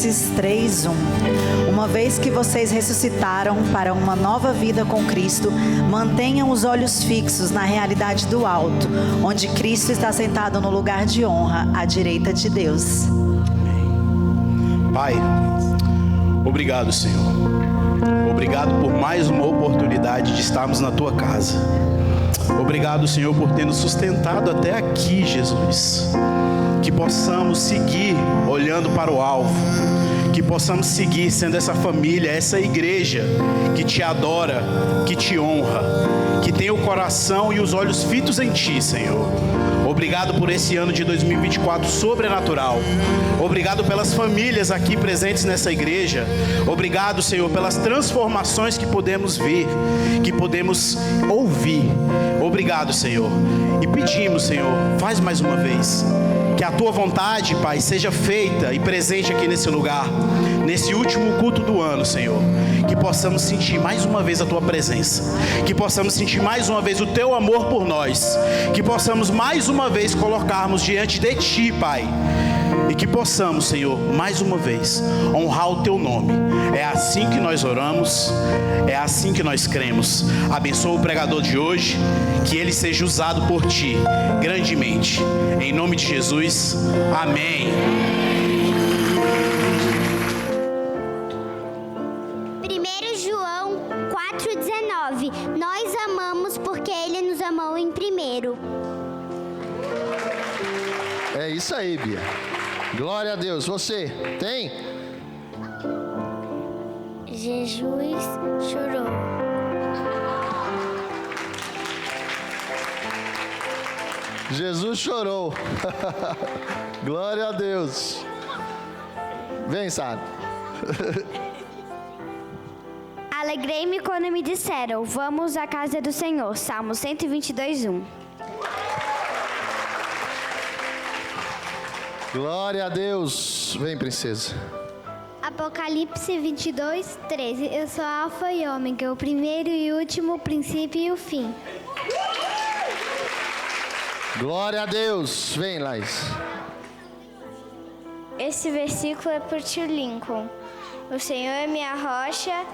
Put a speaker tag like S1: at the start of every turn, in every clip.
S1: Filipenses 3:1. Uma vez que vocês ressuscitaram para uma nova vida com Cristo, mantenham os olhos fixos na realidade do alto, onde Cristo está sentado no lugar de honra, à direita de Deus.
S2: Pai, obrigado, Senhor. Obrigado por mais uma oportunidade de estarmos na Tua casa. Obrigado, Senhor, por ter nos sustentado até aqui, Jesus. Que possamos seguir olhando para o alvo. Que possamos seguir sendo essa família, essa igreja que Te adora, que Te honra, que tem o coração e os olhos fitos em Ti, Senhor. Obrigado por esse ano de 2024 sobrenatural. Obrigado pelas famílias aqui presentes nessa igreja. Obrigado, Senhor, pelas transformações que podemos ver, que podemos ouvir. Obrigado, Senhor. E pedimos, Senhor, faz mais uma vez. Que a Tua vontade, Pai, seja feita e presente aqui nesse lugar, nesse último culto do ano, Senhor. Que possamos sentir mais uma vez a Tua presença. Que possamos sentir mais uma vez o Teu amor por nós. Que possamos mais uma vez colocarmos diante de Ti, Pai. E que possamos, Senhor, mais uma vez, honrar o Teu nome. É assim que nós oramos, é assim que nós cremos. Abençoa o pregador de hoje, que ele seja usado por Ti, grandemente. Em nome de Jesus, amém.
S3: 1 João 4,19. Nós amamos porque Ele nos amou em primeiro.
S4: É isso aí, Bia. Glória a Deus. Você tem?
S3: Jesus chorou.
S4: Jesus chorou. Glória a Deus. Vem, Sara.
S5: Alegrei-me quando me disseram, vamos à casa do Senhor. Salmo 122:1.
S4: Glória a Deus. Vem, princesa.
S3: Apocalipse 22:13. Eu sou Alfa e Ômega, o primeiro e o último, o princípio e o fim.
S4: Glória a Deus. Vem, Laís.
S5: Esse versículo é por tio Lincoln. O Senhor é minha rocha,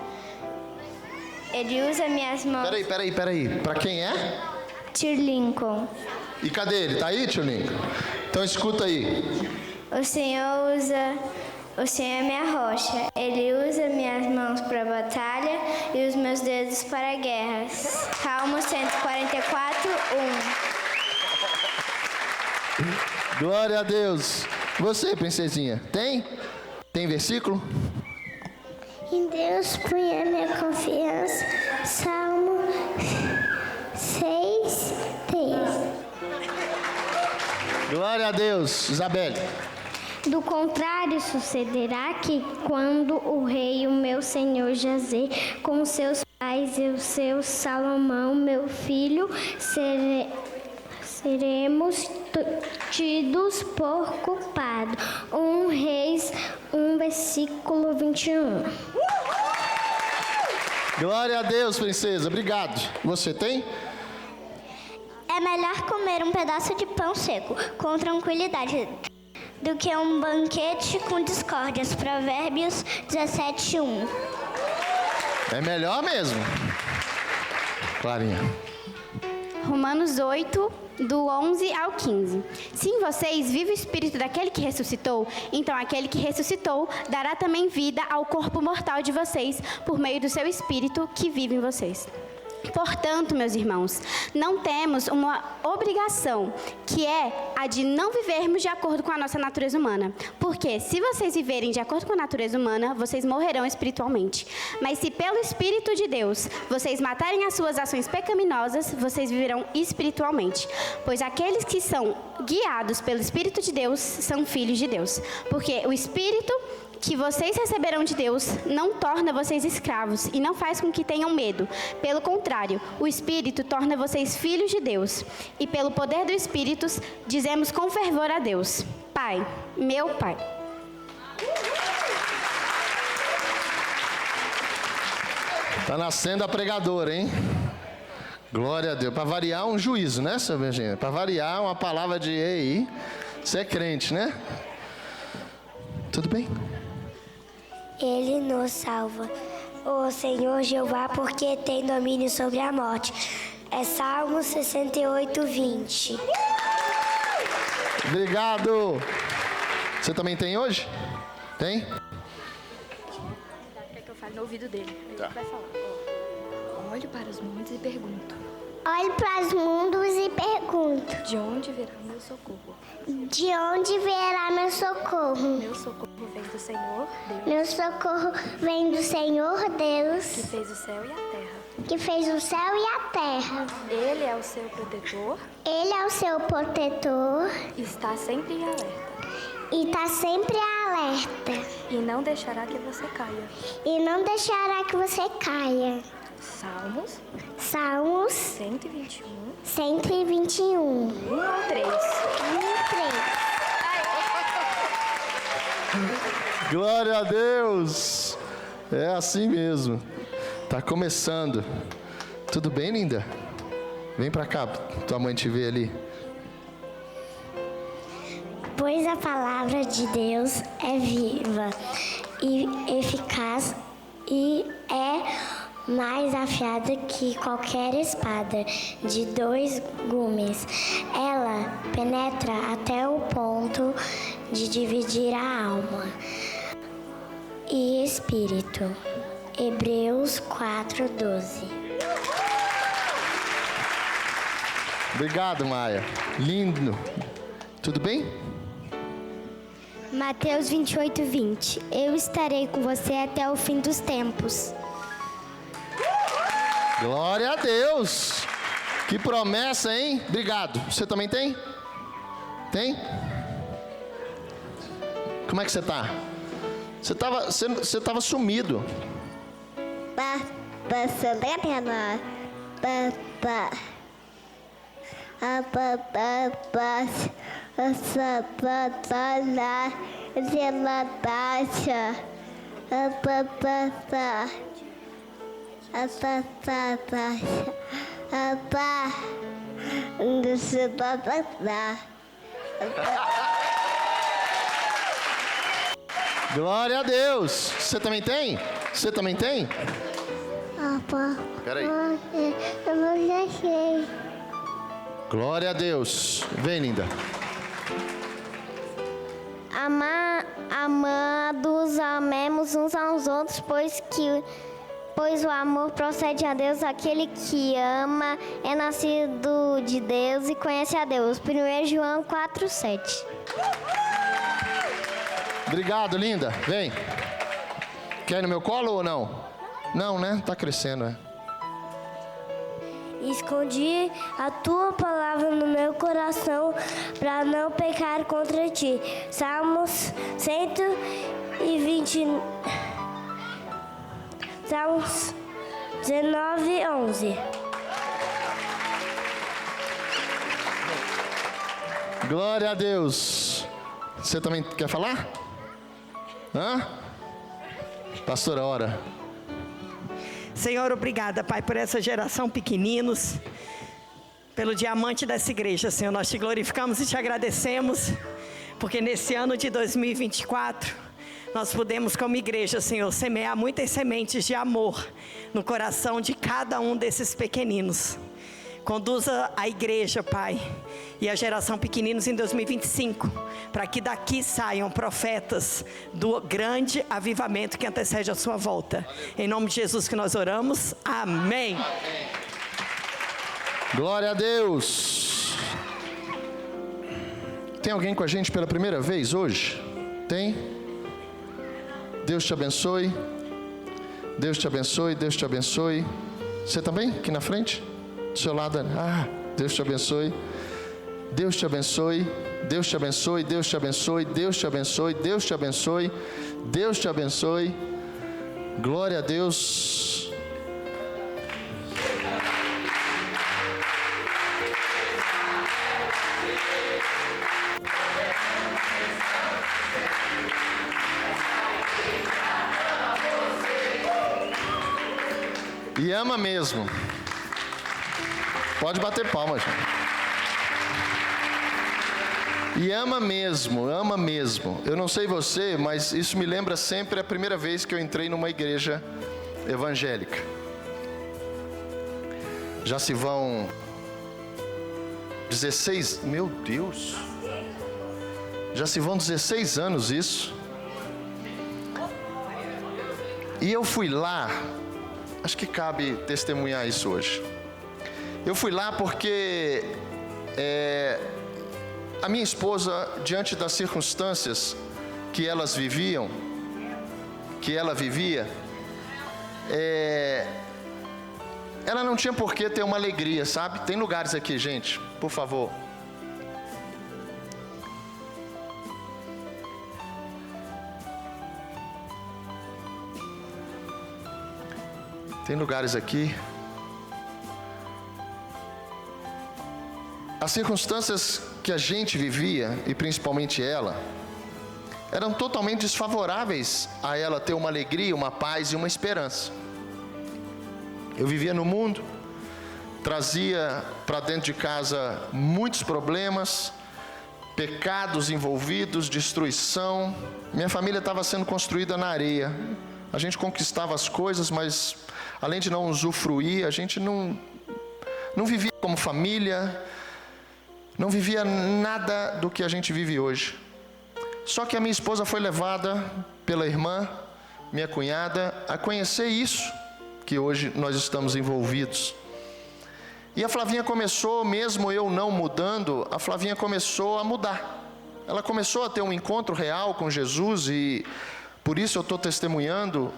S5: Ele usa minhas mãos.
S4: Peraí. Pra quem é?
S5: Tio Lincoln.
S4: E cadê ele? Tá aí, tio Lincoln? Então escuta aí.
S5: O Senhor é minha rocha. Ele usa minhas mãos para a batalha e os meus dedos para a guerra. Salmo 144:1.
S4: Glória a Deus. Você, princesinha, tem? Tem versículo?
S3: Em Deus põe a minha confiança. Salmo 6:3.
S4: Glória a Deus. Isabelle.
S3: Do contrário, sucederá que quando o rei, o meu senhor jazer com seus pais e o seu Salomão, meu filho, seremos tidos por culpado. 1 Reis 1, versículo 21.
S4: Glória a Deus, princesa. Obrigado. Você tem?
S3: É melhor comer um pedaço de pão seco com tranquilidade do que um banquete com discórdias. Provérbios 17:1.
S4: É melhor mesmo. Clarinha.
S6: Romanos 8, do 11 ao 15. Se em vocês vive o Espírito daquele que ressuscitou, então aquele que ressuscitou dará também vida ao corpo mortal de vocês, por meio do seu Espírito que vive em vocês. Portanto, meus irmãos, não temos uma obrigação, que é a de não vivermos de acordo com a nossa natureza humana. Porque se vocês viverem de acordo com a natureza humana, vocês morrerão espiritualmente. Mas se pelo Espírito de Deus vocês matarem as suas ações pecaminosas, vocês viverão espiritualmente. Pois aqueles que são guiados pelo Espírito de Deus são filhos de Deus. Porque o Espírito que vocês receberão de Deus não torna vocês escravos e não faz com que tenham medo. Pelo contrário, o Espírito torna vocês filhos de Deus. E pelo poder do Espírito, dizemos com fervor a Deus: Pai, meu Pai.
S4: Tá nascendo a pregadora, hein? Glória a Deus. Para variar um juízo, né, seu Virgínia? Para variar uma palavra de ei. Você é crente, né? Tudo bem?
S3: Ele nos salva. O Senhor Jeová, porque tem domínio sobre a morte. É Salmo 68, 20.
S4: Obrigado. Você também tem hoje? Tem?
S7: Quer que eu fale no ouvido dele? Ele vai falar. Olho para os montes e pergunto:
S3: Olho para os mundos e pergunto:
S7: de onde virá meu socorro?
S3: de onde virá meu socorro?
S7: Meu socorro vem do Senhor, Deus,
S3: Meu socorro vem do Senhor Deus,
S7: que fez o céu e a terra.
S3: que fez o céu e a terra.
S7: Ele é o seu protetor
S3: Ele é o seu protetor
S7: e está sempre em alerta.
S3: e está sempre alerta.
S7: E não deixará que você caia.
S3: E não deixará que você caia.
S7: Salmos
S3: Salmos
S7: 121,
S3: 121.
S7: 1 ao 3.
S3: 3.
S4: Glória a Deus. É assim mesmo. Tá começando. Tudo bem, linda? Vem pra cá, tua mãe te vê ali.
S3: Pois a palavra de Deus é viva e eficaz e é mais afiada que qualquer espada de 2 gumes. Ela penetra até o ponto de dividir a alma e espírito. Hebreus 4:12.
S4: Obrigado, Maia. Lindo. Tudo bem?
S5: Mateus 28, 20. Eu estarei com você até o fim dos tempos.
S4: Glória a Deus. Que promessa, hein? Obrigado. Você também tem? Tem? Como é que você tá? Você tava sumido. Glória a Deus. Você também tem? Você também tem? Peraí.
S3: Eu não deixei.
S4: Glória a Deus. Vem, linda.
S5: Amados, amemos uns aos outros, pois o amor procede a Deus. Aquele que ama é nascido de Deus e conhece a Deus. 1 João 4:7.
S4: Obrigado, linda. Vem. Quer ir no meu colo ou não? Não, né? Tá crescendo, né?
S3: Escondi a tua palavra no meu coração para não pecar contra ti. Salmos 120. Salmos 19:11.
S4: Glória a Deus. Você também quer falar? Hã? Pastora, ora.
S8: Senhor, obrigada, Pai, por essa geração pequeninos, pelo diamante dessa igreja, Senhor. Nós te glorificamos e te agradecemos, porque nesse ano de 2024, nós pudemos, como igreja, Senhor, semear muitas sementes de amor no coração de cada um desses pequeninos. Conduza a igreja, Pai, e a geração pequeninos em 2025, para que daqui saiam profetas do grande avivamento que antecede a sua volta. Em nome de Jesus que nós oramos. Amém.
S4: Glória a Deus. Tem alguém com a gente pela primeira vez hoje? Tem? Deus te abençoe. Deus te abençoe, Deus te abençoe. Você também? Aqui na frente? Do seu lado. Deus te abençoe. Deus te abençoe. Deus te abençoe. Deus te abençoe. Deus te abençoe. Deus te abençoe. Deus te abençoe. Glória a Deus. E ama mesmo. Pode bater palmas. E ama mesmo, ama mesmo. Eu não sei você, mas isso me lembra sempre a primeira vez que eu entrei numa igreja evangélica. Já se vão 16, meu Deus, já se vão 16 anos isso. E eu fui lá, acho que cabe testemunhar isso hoje. Eu fui lá porque a minha esposa, diante das circunstâncias que ela vivia, ela não tinha por que ter uma alegria, sabe? Tem lugares aqui, gente, por favor. Tem lugares aqui. As circunstâncias que a gente vivia, e principalmente ela, eram totalmente desfavoráveis a ela ter uma alegria, uma paz e uma esperança. Eu vivia no mundo, trazia para dentro de casa muitos problemas, pecados envolvidos, destruição. Minha família estava sendo construída na areia. A gente conquistava as coisas, mas além de não usufruir, a gente não vivia como família, não vivia nada do que a gente vive hoje. Só que a minha esposa foi levada pela irmã, minha cunhada, a conhecer isso que hoje nós estamos envolvidos. E a Flavinha começou, mesmo eu não mudando, a Flavinha começou a mudar. Ela começou a ter um encontro real com Jesus e por isso eu estou testemunhando,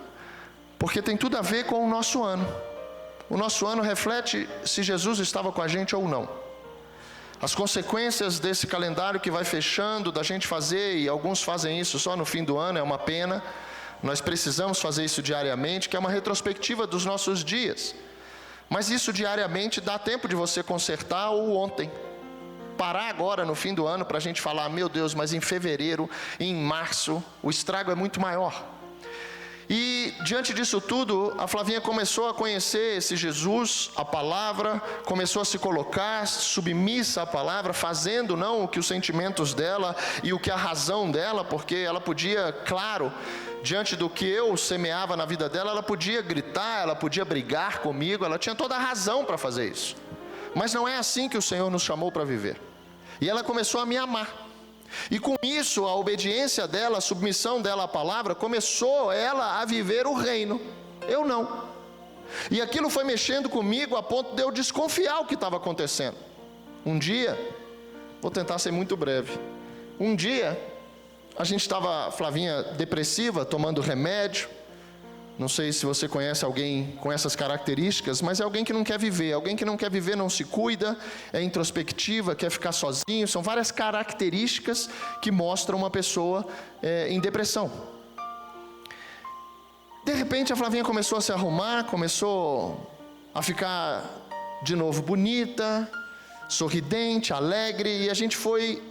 S4: porque tem tudo a ver com o nosso ano. O nosso ano reflete se Jesus estava com a gente ou não. As consequências desse calendário que vai fechando, da gente fazer, e alguns fazem isso só no fim do ano, é uma pena. Nós precisamos fazer isso diariamente, que é uma retrospectiva dos nossos dias. Mas isso diariamente dá tempo de você consertar o ontem. Parar agora no fim do ano para a gente falar, meu Deus, mas em fevereiro, em março, o estrago é muito maior. E diante disso tudo, a Flavinha começou a conhecer esse Jesus, a palavra, começou a se colocar submissa à palavra, fazendo não o que os sentimentos dela e o que a razão dela, porque ela podia, claro, diante do que eu semeava na vida dela, ela podia gritar, ela podia brigar comigo, ela tinha toda a razão para fazer isso. Mas não é assim que o Senhor nos chamou para viver. E ela começou a me amar. E com isso, a obediência dela, a submissão dela à palavra, começou ela a viver o reino. Eu não. E aquilo foi mexendo comigo a ponto de eu desconfiar o que estava acontecendo. Um dia, vou tentar ser muito breve. Um dia, a gente estava, Flavinha, depressiva, tomando remédio. Não sei se você conhece alguém com essas características, mas é alguém que não quer viver. Alguém que não quer viver não se cuida, é introspectiva, quer ficar sozinho. São várias características que mostram uma pessoa em depressão. De repente a Flavinha começou a se arrumar, começou a ficar de novo bonita, sorridente, alegre, e a gente foi...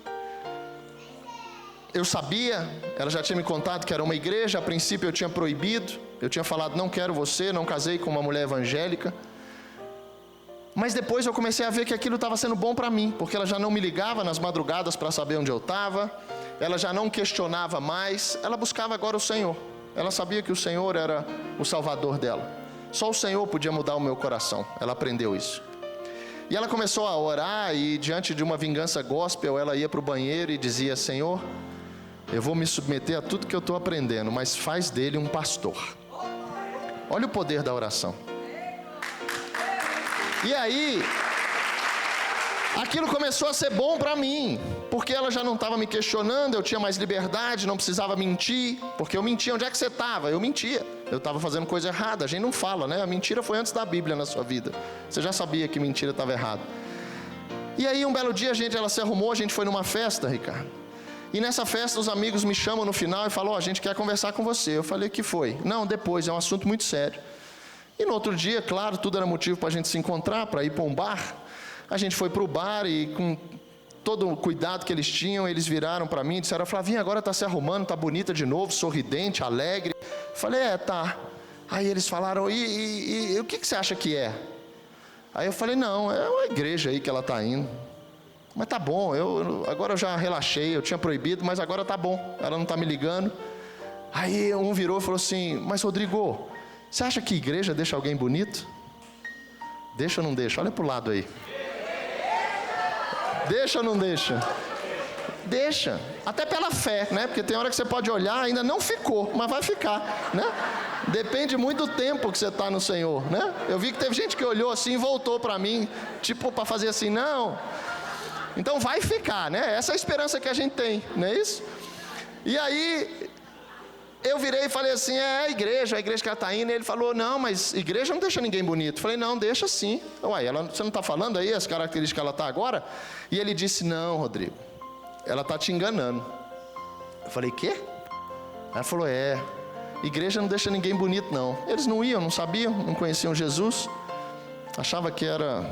S4: Eu sabia, ela já tinha me contado que era uma igreja, a princípio eu tinha proibido, eu tinha falado, não quero você, não casei com uma mulher evangélica. Mas depois eu comecei a ver que aquilo estava sendo bom para mim, porque ela já não me ligava nas madrugadas para saber onde eu estava, ela já não questionava mais, ela buscava agora o Senhor. Ela sabia que o Senhor era o Salvador dela. Só o Senhor podia mudar o meu coração, ela aprendeu isso. E ela começou a orar e diante de uma vingança gospel, ela ia para o banheiro e dizia, Senhor, eu vou me submeter a tudo que eu estou aprendendo, mas faz dele um pastor. Olha o poder da oração. E aí, aquilo começou a ser bom para mim, porque ela já não estava me questionando, eu tinha mais liberdade, não precisava mentir, porque eu mentia, onde é que você estava? Eu mentia, eu estava fazendo coisa errada, a gente não fala, né? A mentira foi antes da Bíblia na sua vida, você já sabia que mentira estava errada. E aí um belo dia ela se arrumou, a gente foi numa festa, Ricardo. E nessa festa os amigos me chamam no final e falam, a gente quer conversar com você. Eu falei, que foi? Não, depois, é um assunto muito sério. E no outro dia, claro, tudo era motivo para a gente se encontrar, para ir para um bar. A gente foi para o bar e com todo o cuidado que eles tinham, eles viraram para mim e disseram, Flavinha agora está se arrumando, está bonita de novo, sorridente, alegre. Eu falei, tá. Aí eles falaram, e o que você acha que é? Aí eu falei, não, é uma igreja aí que ela está indo. Mas tá bom, agora eu já relaxei, eu tinha proibido, mas agora tá bom, ela não tá me ligando. Aí um virou e falou assim: mas Rodrigo, você acha que igreja deixa alguém bonito? Deixa ou não deixa? Olha pro lado aí. Deixa ou não deixa? Deixa, até pela fé, né? Porque tem hora que você pode olhar, ainda não ficou, mas vai ficar, né? Depende muito do tempo que você está no Senhor, né? Eu vi que teve gente que olhou assim e voltou para mim, tipo para fazer assim, não. Então vai ficar, né? Essa é a esperança que a gente tem, não é isso? E aí eu virei e falei assim: a igreja que ela está indo. E ele falou: não, mas igreja não deixa ninguém bonito. Eu falei: não, deixa sim. Uai, você não está falando aí as características que ela está agora? E ele disse: não, Rodrigo, ela está te enganando. Eu falei: quê? Ela falou: igreja não deixa ninguém bonito não. Eles não iam, não sabiam, não conheciam Jesus, achava que era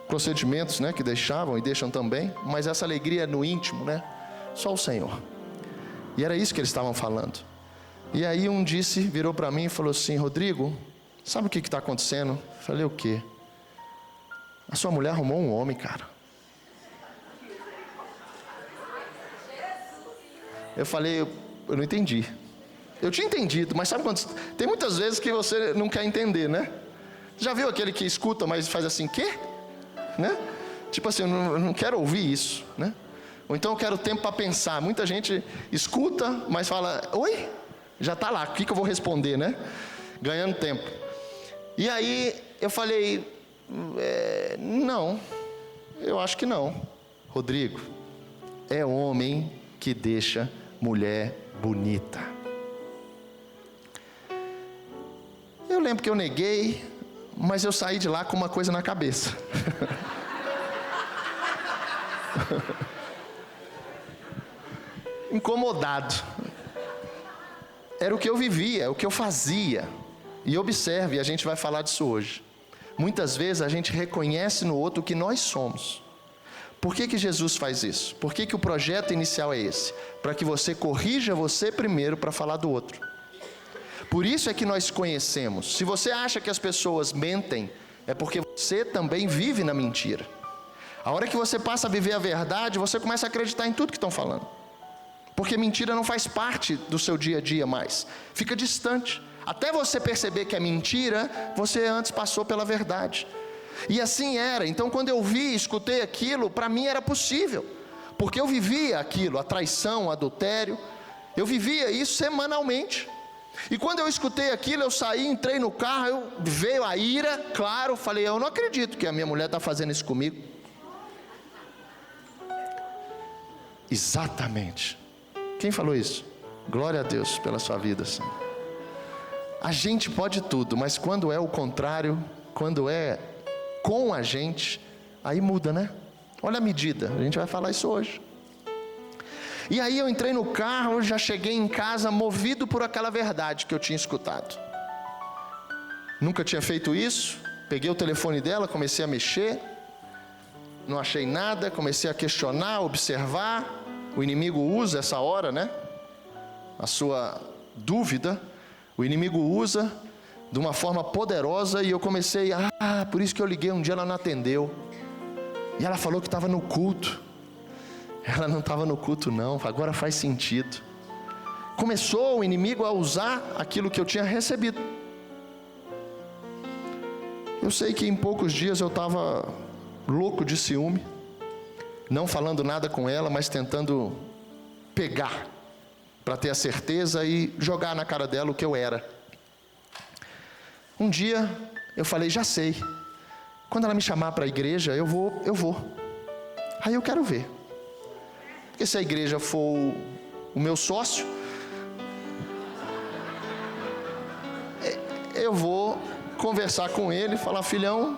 S4: procedimentos, né, que deixavam e deixam também, mas essa alegria é no íntimo, né? Só o Senhor. E era isso que eles estavam falando. E aí um virou para mim e falou assim: Rodrigo, sabe o que está acontecendo? Eu falei: o quê? A sua mulher arrumou um homem, cara. Eu falei: eu não entendi. Eu tinha entendido, mas sabe quando... Tem muitas vezes que você não quer entender, né? Já viu aquele que escuta, mas faz assim: quê? Né? Tipo assim, eu não quero ouvir isso, né? Ou então eu quero tempo para pensar. Muita gente escuta, mas fala: oi? Já está lá, o que eu vou responder, né? Ganhando tempo. E aí eu falei: não, eu acho que não. Rodrigo, é homem que deixa mulher bonita. Eu lembro que eu neguei, mas eu saí de lá com uma coisa na cabeça. Incomodado. Era o que eu vivia, o que eu fazia. E observe, a gente vai falar disso hoje. Muitas vezes a gente reconhece no outro o que nós somos. Por que Jesus faz isso? Por que o projeto inicial é esse? Para que você corrija você primeiro para falar do outro. Por isso é que nós conhecemos. Se você acha que as pessoas mentem, é porque você também vive na mentira. A hora que você passa a viver a verdade, você começa a acreditar em tudo que estão falando. Porque mentira não faz parte do seu dia a dia mais. Fica distante. Até você perceber que é mentira, você antes passou pela verdade. E assim era. Então quando eu escutei aquilo, para mim era possível. Porque eu vivia aquilo, a traição, o adultério. Eu vivia isso semanalmente. E quando eu escutei aquilo, eu saí, entrei no carro, veio a ira, claro, falei: eu não acredito que a minha mulher está fazendo isso comigo. Exatamente. Quem falou isso? Glória a Deus pela sua vida, Senhor. A gente pode tudo, mas quando é o contrário, quando é com a gente, aí muda, né? Olha a medida, a gente vai falar isso hoje. E aí eu entrei no carro, já cheguei em casa movido por aquela verdade que eu tinha escutado. Nunca tinha feito isso. Peguei o telefone dela, comecei a mexer. Não achei nada, comecei a questionar, observar. O inimigo usa essa hora, né? A sua dúvida, o inimigo usa de uma forma poderosa. E eu comecei: por isso que eu liguei um dia, ela não atendeu. E ela falou que estava no culto. Ela não estava no culto não, agora faz sentido. Começou o inimigo a usar aquilo que eu tinha recebido. Eu sei que em poucos dias eu estava louco de ciúme, não falando nada com ela, mas tentando pegar, para ter a certeza e jogar na cara dela o que eu era. Um dia eu falei: já sei, quando ela me chamar para a igreja, eu vou. Aí eu quero ver. Porque se a igreja for o meu sócio, eu vou conversar com ele e falar: filhão,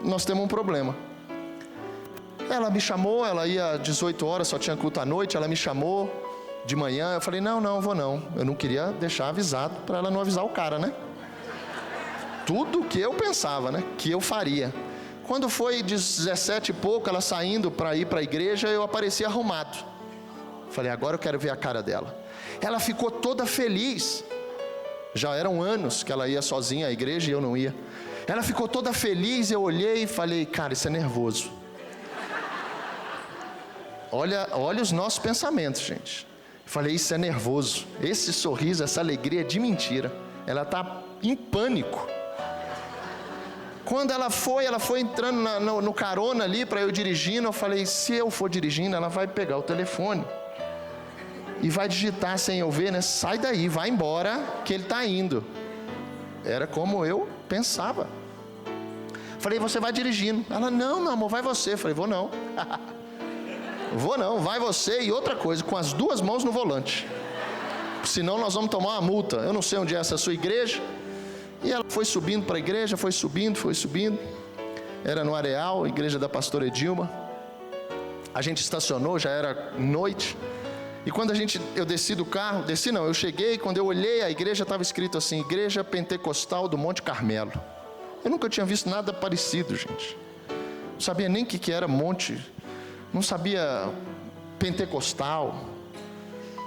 S4: nós temos um problema. Ela me chamou, ela ia às 18 horas, só tinha culto à noite, ela me chamou de manhã, eu falei: não vou não. Eu não queria deixar avisado, para ela não avisar o cara, né? Tudo que eu pensava, né, que eu faria. Quando foi de 17 e pouco, ela saindo para ir para a igreja, eu apareci arrumado. Falei: agora eu quero ver a cara dela. Ela ficou toda feliz. Já eram anos que ela ia sozinha à igreja e eu não ia. Ela ficou toda feliz, eu olhei e falei: cara, isso é nervoso. olha os nossos pensamentos, gente. Falei, isso é nervoso. Esse sorriso, essa alegria é de mentira. Ela está em pânico. Quando ela foi entrando no carona ali para eu dirigindo. Eu falei, se eu for dirigindo, ela vai pegar o telefone e vai digitar sem eu ver, né? Sai daí, vai embora que ele está indo. Era como eu pensava. Falei, você vai dirigindo. Ela, não, meu amor, vai você. Falei, vou não. Vou não, vai você. E outra coisa, com as 2 mãos no volante. Senão nós vamos tomar uma multa. Eu não sei onde é essa sua igreja. E ela foi subindo para a igreja, foi subindo. Era no Areal, igreja da pastora Edilma. A gente estacionou, já era noite. E quando eu desci do carro, eu cheguei, quando eu olhei a igreja, estava escrito assim, Igreja Pentecostal do Monte Carmelo. Eu nunca tinha visto nada parecido, gente. Não sabia nem o que era monte, não sabia pentecostal.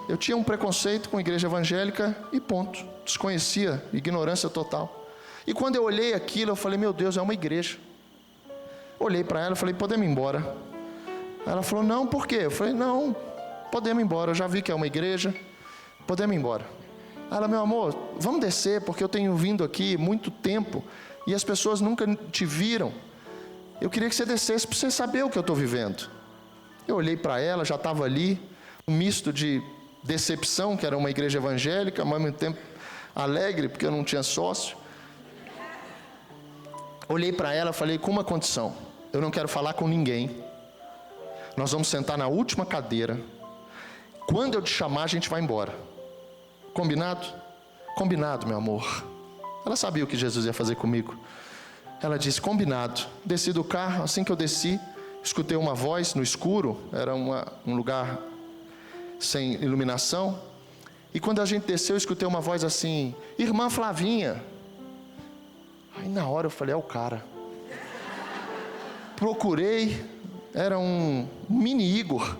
S4: Eu tinha um preconceito com a igreja evangélica e ponto. Desconhecia, ignorância total. E quando eu olhei aquilo, eu falei, meu Deus, é uma igreja. Olhei para ela e falei, podemos ir embora. Ela falou, não, por quê? Eu falei, não, podemos ir embora, eu já vi que é uma igreja, podemos ir embora. Ela, meu amor, vamos descer, porque eu tenho vindo aqui muito tempo e as pessoas nunca te viram. Eu queria que você descesse para você saber o que eu estou vivendo. Eu olhei para ela, já estava ali, um misto de decepção, que era uma igreja evangélica, mas ao mesmo tempo alegre, porque eu não tinha sócio. Olhei para ela e falei, com uma condição, eu não quero falar com ninguém. Nós vamos sentar na última cadeira. Quando eu te chamar, a gente vai embora. Combinado? Combinado, meu amor. Ela sabia o que Jesus ia fazer comigo. Ela disse, combinado. Desci do carro, assim que eu desci, escutei uma voz no escuro, era um lugar sem iluminação. E quando a gente desceu, eu escutei uma voz assim, irmã Flavinha. Aí na hora eu falei, é o cara. Procurei, era um mini Igor.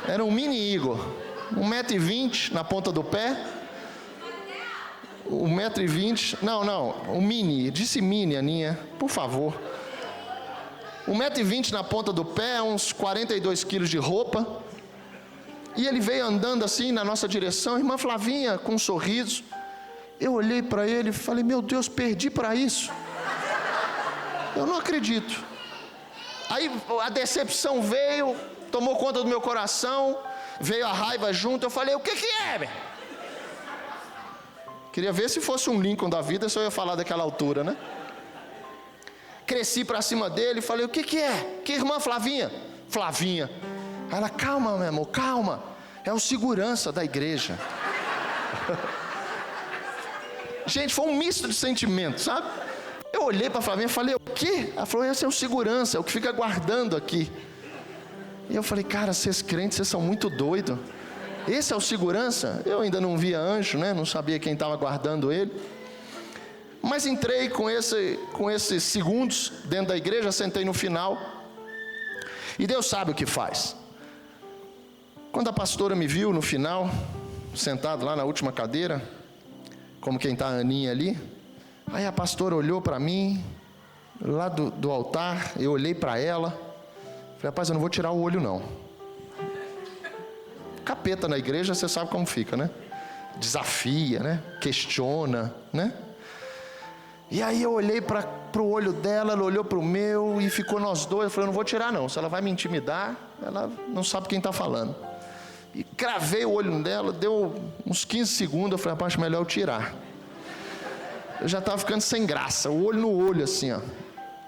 S4: Era um mini Igor, 1,20 m na ponta do pé. 1,20 m, não, um mini, disse mini, Aninha, por favor. 1,20 m na ponta do pé, uns 42 quilos de roupa. E ele veio andando assim na nossa direção, irmã Flavinha, com um sorriso. Eu olhei para ele e falei, meu Deus, perdi para isso. Eu não acredito. Aí a decepção veio, tomou conta do meu coração, veio a raiva junto. Eu falei, o que é, velho? Queria ver se fosse um Lincoln da vida, se eu ia falar daquela altura, né? Cresci para cima dele e falei, o que é? Que irmã Flavinha? Flavinha. Ela, calma, meu amor, calma. É o segurança da igreja. Gente, foi um misto de sentimentos, sabe? Eu olhei para a Flavinha e falei, o quê? Ela falou, esse é o segurança, é o que fica guardando aqui. E eu falei, cara, vocês crentes, vocês são muito doidos. Esse é o segurança? Eu ainda não via anjo, né? Não sabia quem estava guardando ele. Mas entrei com esses segundos dentro da igreja, sentei no final. E Deus sabe o que faz. Quando a pastora me viu no final, sentado lá na última cadeira, como quem está a Aninha ali, aí a pastora olhou para mim, lá do altar, eu olhei para ela, falei, rapaz, eu não vou tirar o olho não. Capeta na igreja, você sabe como fica, né? Desafia, né? Questiona, né? E aí eu olhei para o olho dela, ela olhou para o meu e ficou nós dois. Eu falei, eu não vou tirar não, se ela vai me intimidar, ela não sabe quem está falando. E cravei o olho dela, deu uns 15 segundos, eu falei, rapaz, melhor eu tirar. Eu já estava ficando sem graça, o olho no olho assim, ó.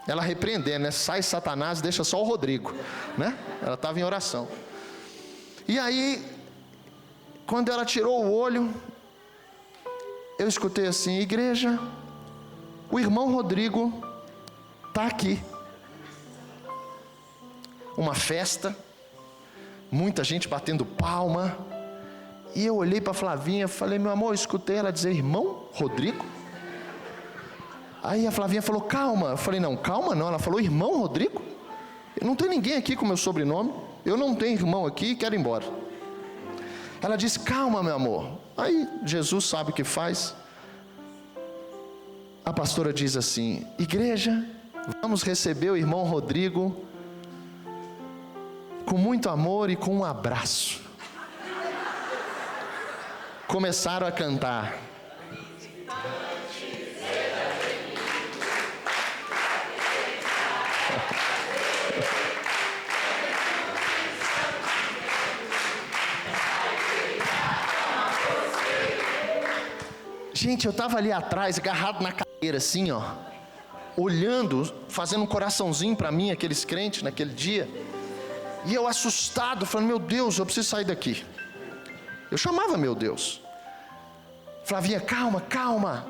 S4: Ela repreendendo, né? Sai Satanás, deixa só o Rodrigo, né? Ela estava em oração. E aí, quando ela tirou o olho, eu escutei assim, igreja, o irmão Rodrigo está aqui. Uma festa, muita gente batendo palma. E eu olhei para a Flavinha, falei, meu amor, eu escutei ela dizer, irmão Rodrigo? Aí a Flavinha falou, calma. Eu falei, não, calma não. Ela falou, irmão Rodrigo? Não tem ninguém aqui com meu sobrenome. Eu não tenho irmão aqui e quero ir embora. Ela disse, calma, meu amor. Aí Jesus sabe o que faz. A pastora diz assim, igreja, vamos receber o irmão Rodrigo com muito amor e com um abraço, começaram a cantar. Gente, eu estava ali atrás, agarrado na cadeira assim, ó, olhando, fazendo um coraçãozinho para mim, aqueles crentes naquele dia. E eu assustado, falando, meu Deus, eu preciso sair daqui. Eu chamava meu Deus. Flavinha, calma, calma.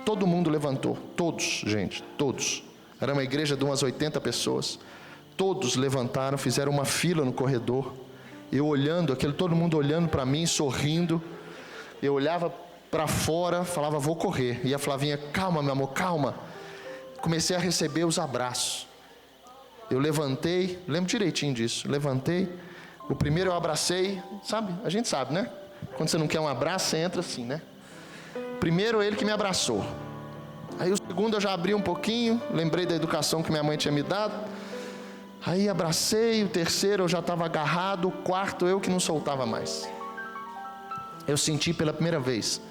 S4: Todo mundo levantou, todos, gente, todos. Era uma igreja de umas 80 pessoas. Todos levantaram, fizeram uma fila no corredor. Eu olhando, todo mundo olhando para mim, sorrindo. Eu olhava para fora, falava, vou correr. E a Flavinha, calma, meu amor, calma. Comecei a receber os abraços. Eu levantei, lembro direitinho disso. Levantei, o primeiro eu abracei, sabe? A gente sabe, né? Quando você não quer um abraço, você entra assim, né? Primeiro ele que me abraçou. Aí o segundo eu já abri um pouquinho, lembrei da educação que minha mãe tinha me dado. Aí abracei, o terceiro eu já estava agarrado, o quarto eu que não soltava mais. Eu senti pela primeira vez,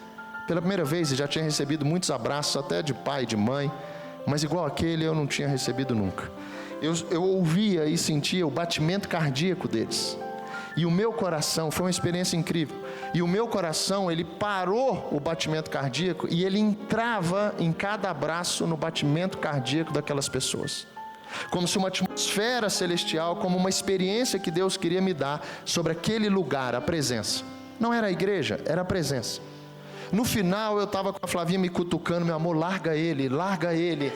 S4: e já tinha recebido muitos abraços, até de pai, de mãe, mas igual aquele eu não tinha recebido nunca. Eu ouvia e sentia o batimento cardíaco deles. E o meu coração, foi uma experiência incrível. E o meu coração, ele parou o batimento cardíaco e ele entrava em cada abraço no batimento cardíaco daquelas pessoas. Como se uma atmosfera celestial, como uma experiência que Deus queria me dar sobre aquele lugar, a presença. Não era a igreja, era a presença. No final eu estava com a Flavinha me cutucando, meu amor, larga ele, larga ele.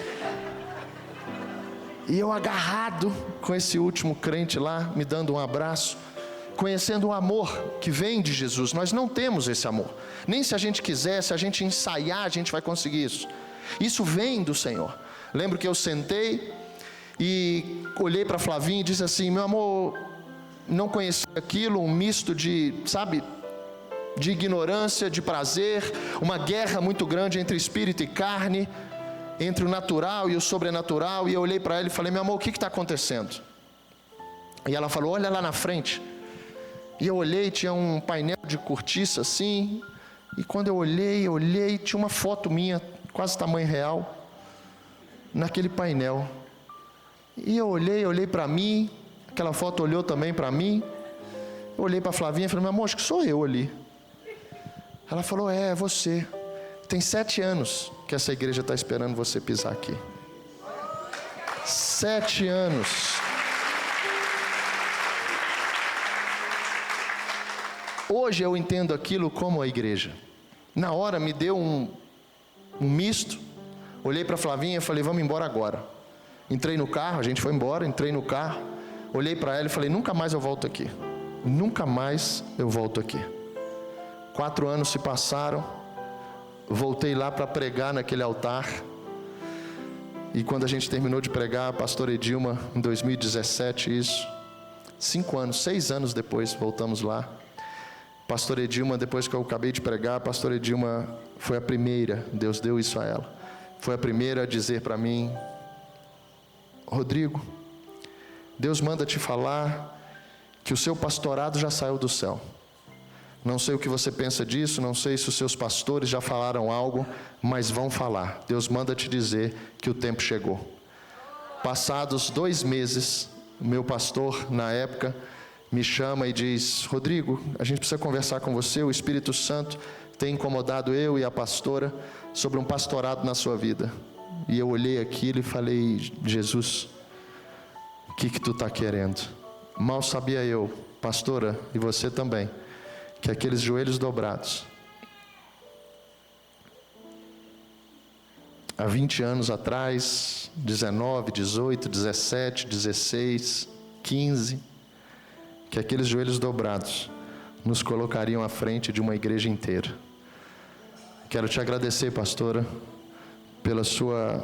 S4: E eu agarrado com esse último crente lá, me dando um abraço, conhecendo o amor que vem de Jesus. Nós não temos esse amor. Nem se a gente quiser, se a gente ensaiar, a gente vai conseguir isso. Isso vem do Senhor. Lembro que eu sentei e olhei para a Flavinha e disse assim, meu amor, não conhecia aquilo, um misto de, sabe, de ignorância, de prazer, uma guerra muito grande entre espírito e carne, entre o natural e o sobrenatural. E eu olhei para ela e falei, meu amor, o que está acontecendo? E ela falou, olha lá na frente. E eu olhei, tinha um painel de cortiça assim, e quando eu olhei, tinha uma foto minha, quase tamanho real, naquele painel. E eu olhei para mim, aquela foto olhou também para mim. Eu olhei para a Flavinha e falei, meu amor, acho que sou eu ali. Ela falou, é você. Tem 7 anos que essa igreja está esperando você pisar aqui. 7 anos. Hoje eu entendo aquilo como a igreja. Na hora me deu um misto. Olhei para a Flavinha e falei, vamos embora agora. Entrei no carro, a gente foi embora, entrei no carro. Olhei para ela e falei, nunca mais eu volto aqui. Nunca mais eu volto aqui. 4 anos se passaram. Voltei lá para pregar naquele altar. E quando a gente terminou de pregar, a pastora Edilma, em 2017, isso. 6 anos depois, voltamos lá. Pastora Edilma, depois que eu acabei de pregar, a pastora Edilma foi a primeira, Deus deu isso a ela. Foi a primeira a dizer para mim, Rodrigo, Deus manda te falar que o seu pastorado já saiu do céu. Não sei o que você pensa disso, não sei se os seus pastores já falaram algo, mas vão falar. Deus manda te dizer que o tempo chegou. Passados 2 meses, o meu pastor, na época, me chama e diz, Rodrigo, a gente precisa conversar com você, o Espírito Santo tem incomodado eu e a pastora sobre um pastorado na sua vida. E eu olhei aquilo e falei, Jesus, o que tu está querendo? Mal sabia eu, pastora, e você também, que aqueles joelhos dobrados, há 20 anos atrás, 19, 18, 17, 16, 15, que aqueles joelhos dobrados nos colocariam à frente de uma igreja inteira. Quero te agradecer, pastora, pela sua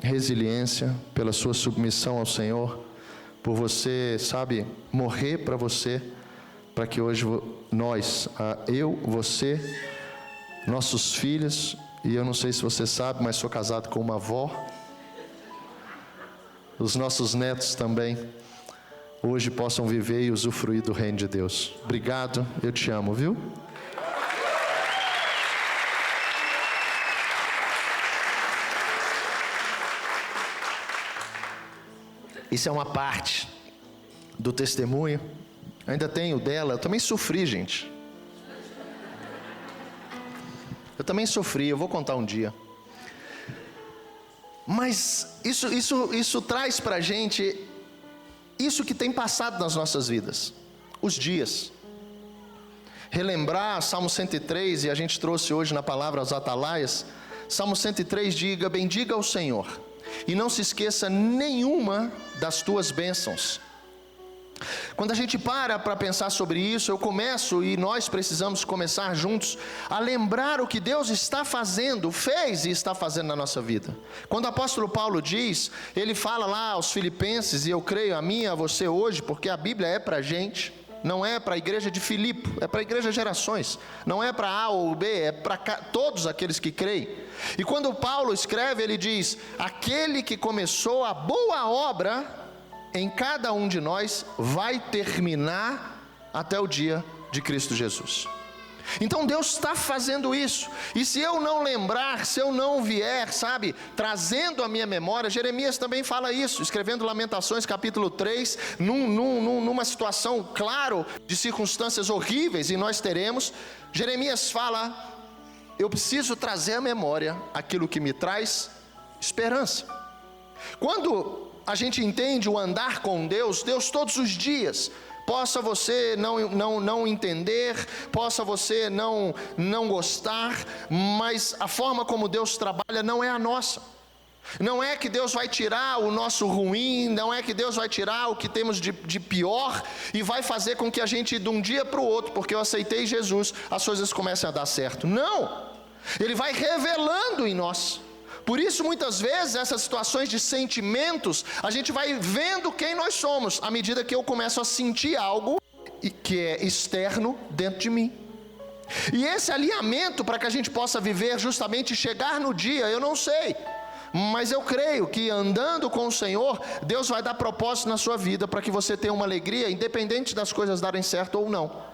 S4: resiliência, pela sua submissão ao Senhor, por você, sabe, morrer para você, para que hoje nós, eu, você, nossos filhos, e eu não sei se você sabe, mas sou casado com uma avó, os nossos netos também, hoje possam viver e usufruir do reino de Deus. Obrigado, eu te amo, viu? Isso é uma parte do testemunho. Ainda tenho dela. Eu também sofri, gente. Eu também sofri, eu vou contar um dia. Mas isso traz pra gente isso que tem passado nas nossas vidas. Os dias. Relembrar Salmo 103, e a gente trouxe hoje na palavra aos atalaias. Salmo 103 diga: bendiga ao Senhor, e não se esqueça nenhuma das tuas bênçãos. Quando a gente para pensar sobre isso, eu começo, e nós precisamos começar juntos, a lembrar o que Deus está fazendo, fez e está fazendo na nossa vida. Quando o apóstolo Paulo diz, ele fala lá aos Filipenses, e eu creio a mim e a você hoje, porque a Bíblia é para a gente, não é para a igreja de Filipe, é para a igreja de gerações, não é para A ou B, é para todos aqueles que creem. E quando Paulo escreve, ele diz: aquele que começou a boa obra em cada um de nós vai terminar até o dia de Cristo Jesus. Então Deus está fazendo isso, e se eu não lembrar, se eu não vier, sabe, trazendo a minha memória, Jeremias também fala isso, escrevendo Lamentações capítulo 3, numa situação, claro, de circunstâncias horríveis, e nós teremos, Jeremias fala: eu preciso trazer à memória aquilo que me traz esperança. Quando a gente entende o andar com Deus, Deus todos os dias, possa você não entender, possa você não gostar, mas a forma como Deus trabalha não é a nossa. Não é que Deus vai tirar o nosso ruim, não é que Deus vai tirar o que temos de pior e vai fazer com que a gente, de um dia para o outro, porque eu aceitei Jesus, as coisas comecem a dar certo. Não! Ele vai revelando em nós. Por isso, muitas vezes, essas situações de sentimentos, a gente vai vendo quem nós somos, à medida que eu começo a sentir algo que é externo dentro de mim. E esse alinhamento, para que a gente possa viver justamente, chegar no dia, eu não sei, mas eu creio que andando com o Senhor, Deus vai dar propósito na sua vida, para que você tenha uma alegria, independente das coisas darem certo ou não.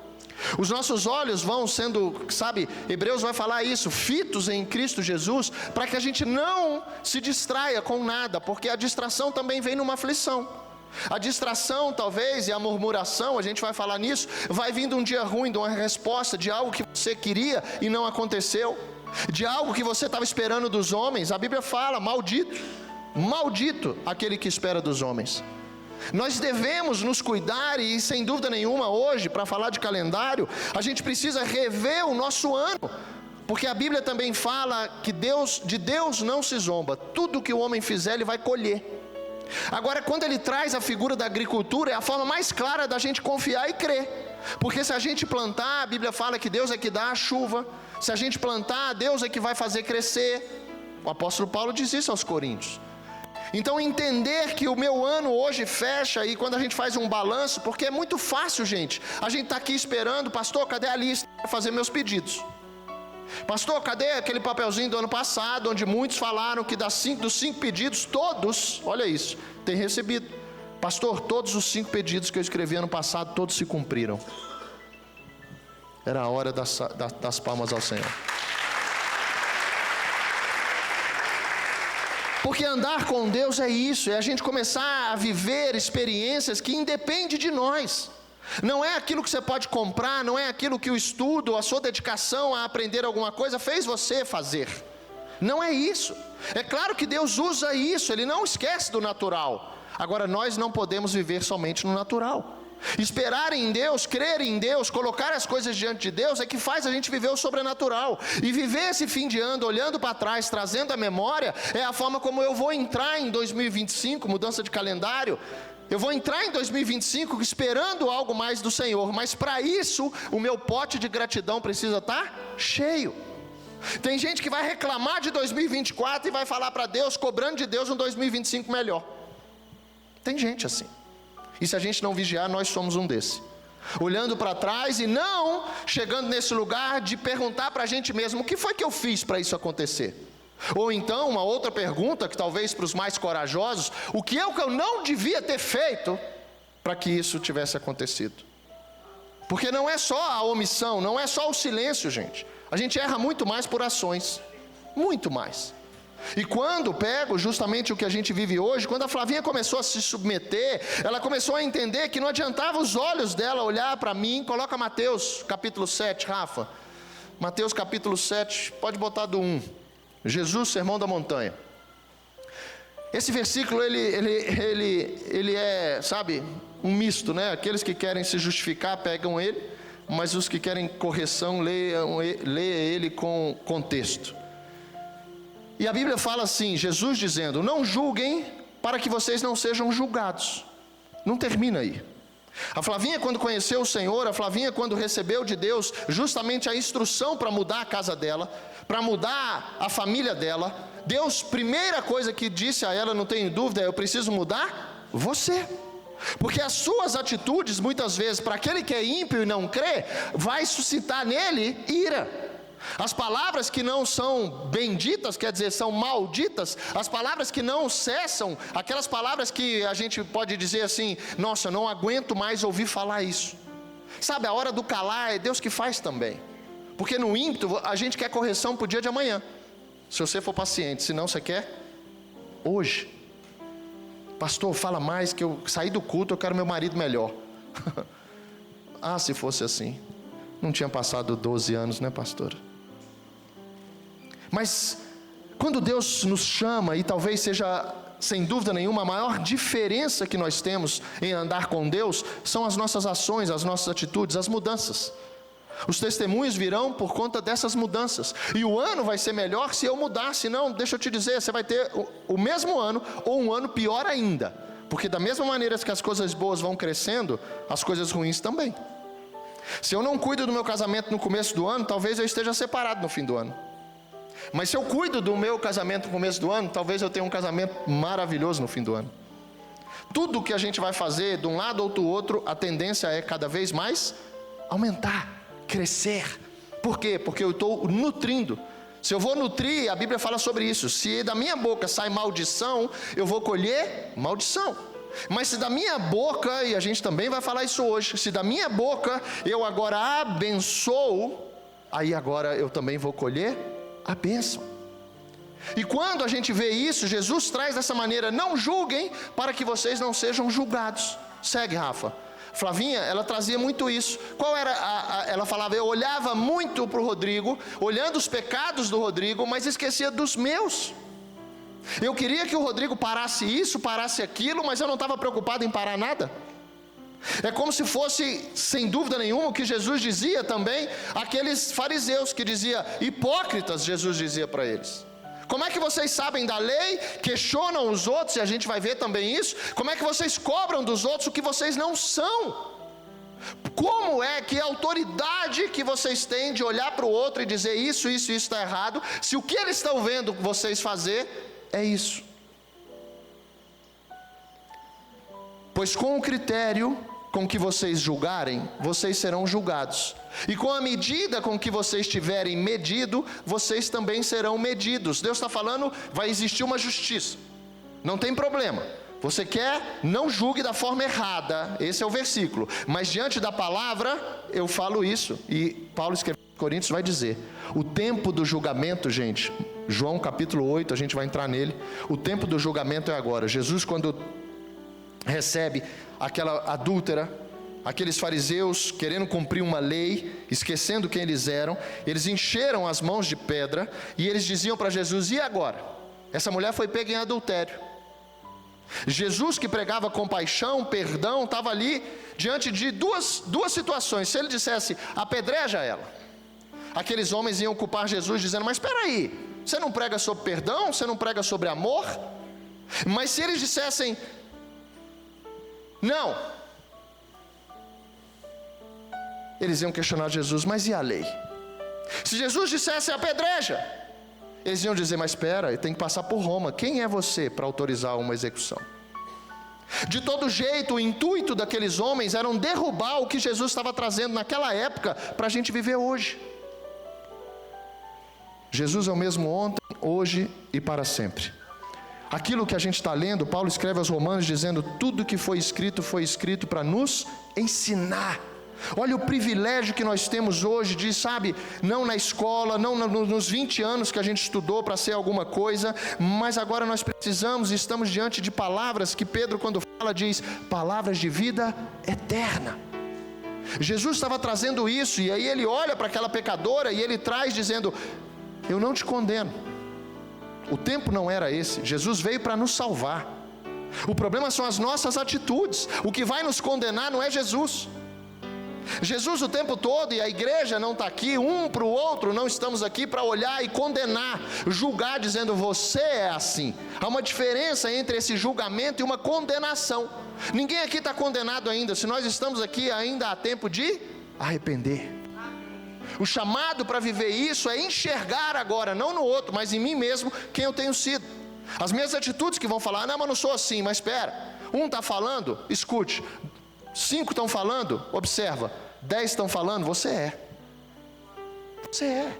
S4: Os nossos olhos vão sendo, sabe, Hebreus vai falar isso, fitos em Cristo Jesus, para que a gente não se distraia com nada, porque a distração também vem numa aflição. A distração talvez, e a murmuração, a gente vai falar nisso, vai vindo um dia ruim, de uma resposta de algo que você queria e não aconteceu, de algo que você estava esperando dos homens. A Bíblia fala: maldito aquele que espera dos homens. Nós devemos nos cuidar, e sem dúvida nenhuma hoje, para falar de calendário, a gente precisa rever o nosso ano, porque a Bíblia também fala que de Deus não se zomba, tudo que o homem fizer ele vai colher. Agora, quando ele traz a figura da agricultura, é a forma mais clara da gente confiar e crer, porque se a gente plantar, a Bíblia fala que Deus é que dá a chuva, se a gente plantar, Deus é que vai fazer crescer. O apóstolo Paulo diz isso aos Coríntios. Então, entender que o meu ano hoje fecha, e quando a gente faz um balanço, porque é muito fácil, gente, a gente está aqui esperando: pastor, cadê a lista para fazer meus pedidos? Pastor, cadê aquele papelzinho do ano passado, onde muitos falaram que dos 5 pedidos, todos, olha isso, tem recebido. Pastor, todos os 5 pedidos que eu escrevi ano passado, todos se cumpriram. Era a hora das palmas ao Senhor. Porque andar com Deus é isso, é a gente começar a viver experiências que independem de nós. Não é aquilo que você pode comprar, não é aquilo que o estudo, a sua dedicação a aprender alguma coisa fez você fazer. Não é isso. É claro que Deus usa isso, Ele não esquece do natural. Agora, nós não podemos viver somente no natural. Esperar em Deus, crer em Deus, colocar as coisas diante de Deus é que faz a gente viver o sobrenatural. E viver esse fim de ano olhando para trás, trazendo a memória, é a forma como eu vou entrar em 2025, mudança de calendário. Eu vou entrar em 2025 esperando algo mais do Senhor, mas para isso o meu pote de gratidão precisa estar cheio. Tem gente que vai reclamar de 2024 e vai falar para Deus, cobrando de Deus um 2025 melhor. Tem gente assim. E se a gente não vigiar, nós somos um desse. Olhando para trás e não chegando nesse lugar de perguntar para a gente mesmo: o que foi que eu fiz para isso acontecer? Ou então, uma outra pergunta, que talvez para os mais corajosos: o que eu não devia ter feito para que isso tivesse acontecido. Porque não é só a omissão, não é só o silêncio, gente. A gente erra muito mais por ações, muito mais. E quando pego justamente o que a gente vive hoje, quando a Flavinha começou a se submeter, ela começou a entender que não adiantava os olhos dela olhar para mim. Coloca Mateus capítulo 7, Rafa. Mateus capítulo 7, pode botar do 1. Jesus, Sermão da Montanha. Esse versículo, ele é, sabe, um misto, né? Aqueles que querem se justificar, pegam ele, mas os que querem correção, leia ele com contexto. E a Bíblia fala assim, Jesus dizendo, não julguem para que vocês não sejam julgados. Não termina aí. A Flavinha, quando conheceu o Senhor, a Flavinha, quando recebeu de Deus justamente a instrução para mudar a casa dela, para mudar a família dela, Deus, primeira coisa que disse a ela, não tenho dúvida, eu preciso mudar você. Porque as suas atitudes, muitas vezes, para aquele que é ímpio e não crê, vai suscitar nele ira. As palavras que não são benditas, quer dizer, são malditas, as palavras que não cessam, aquelas palavras que a gente pode dizer assim, nossa, não aguento mais ouvir falar isso. Sabe, a hora do calar é Deus que faz também. Porque no ímpeto, a gente quer correção para o dia de amanhã. Se você for paciente, se não você quer, hoje. Pastor, fala mais que eu saí do culto, eu quero meu marido melhor. Ah, se fosse assim. Não tinha passado 12 anos, né, pastora? Mas quando Deus nos chama, e talvez seja, sem dúvida nenhuma, a maior diferença que nós temos em andar com Deus, são as nossas ações, as nossas atitudes, as mudanças. Os testemunhos virão por conta dessas mudanças. E o ano vai ser melhor se eu mudar, senão, deixa eu te dizer, você vai ter o mesmo ano, ou um ano pior ainda. Porque da mesma maneira que as coisas boas vão crescendo, as coisas ruins também. Se eu não cuido do meu casamento no começo do ano, talvez eu esteja separado no fim do ano. Mas se eu cuido do meu casamento no começo do ano, talvez eu tenha um casamento maravilhoso no fim do ano. Tudo que a gente vai fazer, de um lado ou do outro, a tendência é cada vez mais aumentar, crescer. Por quê? Porque eu estou nutrindo. Se eu vou nutrir, a Bíblia fala sobre isso. Se da minha boca sai maldição, eu vou colher maldição. Mas se da minha boca, e a gente também vai falar isso hoje, se da minha boca eu agora abençoo, aí agora eu também vou colher a bênção. E quando a gente vê isso, Jesus traz dessa maneira, não julguem para que vocês não sejam julgados. Segue, Rafa. Flavinha, ela trazia muito isso. Qual era ela falava, eu olhava muito para o Rodrigo, olhando os pecados do Rodrigo, mas esquecia dos meus. Eu queria que o Rodrigo parasse isso, parasse aquilo, mas eu não estava preocupado em parar nada. É como se fosse, sem dúvida nenhuma, o que Jesus dizia também, aqueles fariseus que dizia, hipócritas, Jesus dizia para eles. Como é que vocês sabem da lei, questionam os outros, e a gente vai ver também isso, como é que vocês cobram dos outros o que vocês não são? Como é que a autoridade que vocês têm de olhar para o outro e dizer isso está errado, se o que eles estão vendo vocês fazer é isso? Pois com o critério com que vocês julgarem, vocês serão julgados. E com a medida com que vocês tiverem medido, vocês também serão medidos. Deus está falando, vai existir uma justiça. Não tem problema. Você quer, não julgue da forma errada. Esse é o versículo. Mas diante da palavra, eu falo isso. E Paulo escreveu em Coríntios, vai dizer, o tempo do julgamento, gente, João capítulo 8, a gente vai entrar nele. O tempo do julgamento é agora. Jesus, quando recebe aquela adúltera, aqueles fariseus querendo cumprir uma lei, esquecendo quem eles eram, eles encheram as mãos de pedra e eles diziam para Jesus, e agora? Essa mulher foi pega em adultério. Jesus, que pregava compaixão, perdão, estava ali diante de duas situações. Se ele dissesse, apedreja ela, aqueles homens iam culpar Jesus dizendo, mas espera aí, você não prega sobre perdão? Você não prega sobre amor? Mas se eles dissessem, não, eles iam questionar Jesus, mas e a lei? Se Jesus dissesse apedreja, eles iam dizer, mas espera, tem que passar por Roma. Quem é você para autorizar uma execução? De todo jeito, o intuito daqueles homens era derrubar o que Jesus estava trazendo naquela época para a gente viver hoje. Jesus é o mesmo ontem, hoje e para sempre. aquilo que a gente está lendo, Paulo escreve aos Romanos dizendo: tudo que foi escrito para nos ensinar. Olha o privilégio que nós temos hoje de, sabe, não na escola, não nos 20 anos que a gente estudou para ser alguma coisa, mas agora nós precisamos e estamos diante de palavras que Pedro, quando fala, diz: palavras de vida eterna. Jesus estava trazendo isso, e aí ele olha para aquela pecadora e ele traz dizendo: eu não te condeno. O tempo não era esse. Jesus veio para nos salvar. O problema são as nossas atitudes. O que vai nos condenar não é Jesus. Jesus o tempo todo, e a igreja não está aqui, um para o outro, não estamos aqui para olhar e condenar, julgar, dizendo: você é assim. Há uma diferença entre esse julgamento e uma condenação. Ninguém aqui está condenado ainda. Se nós estamos aqui, ainda há tempo de arrepender. O chamado para viver isso é enxergar agora, não no outro, mas em mim mesmo, quem eu tenho sido. As minhas atitudes que vão falar: não, mas não sou assim. Mas espera, um está falando, escute. 5 estão falando, observa. 10 estão falando, você é. Você é.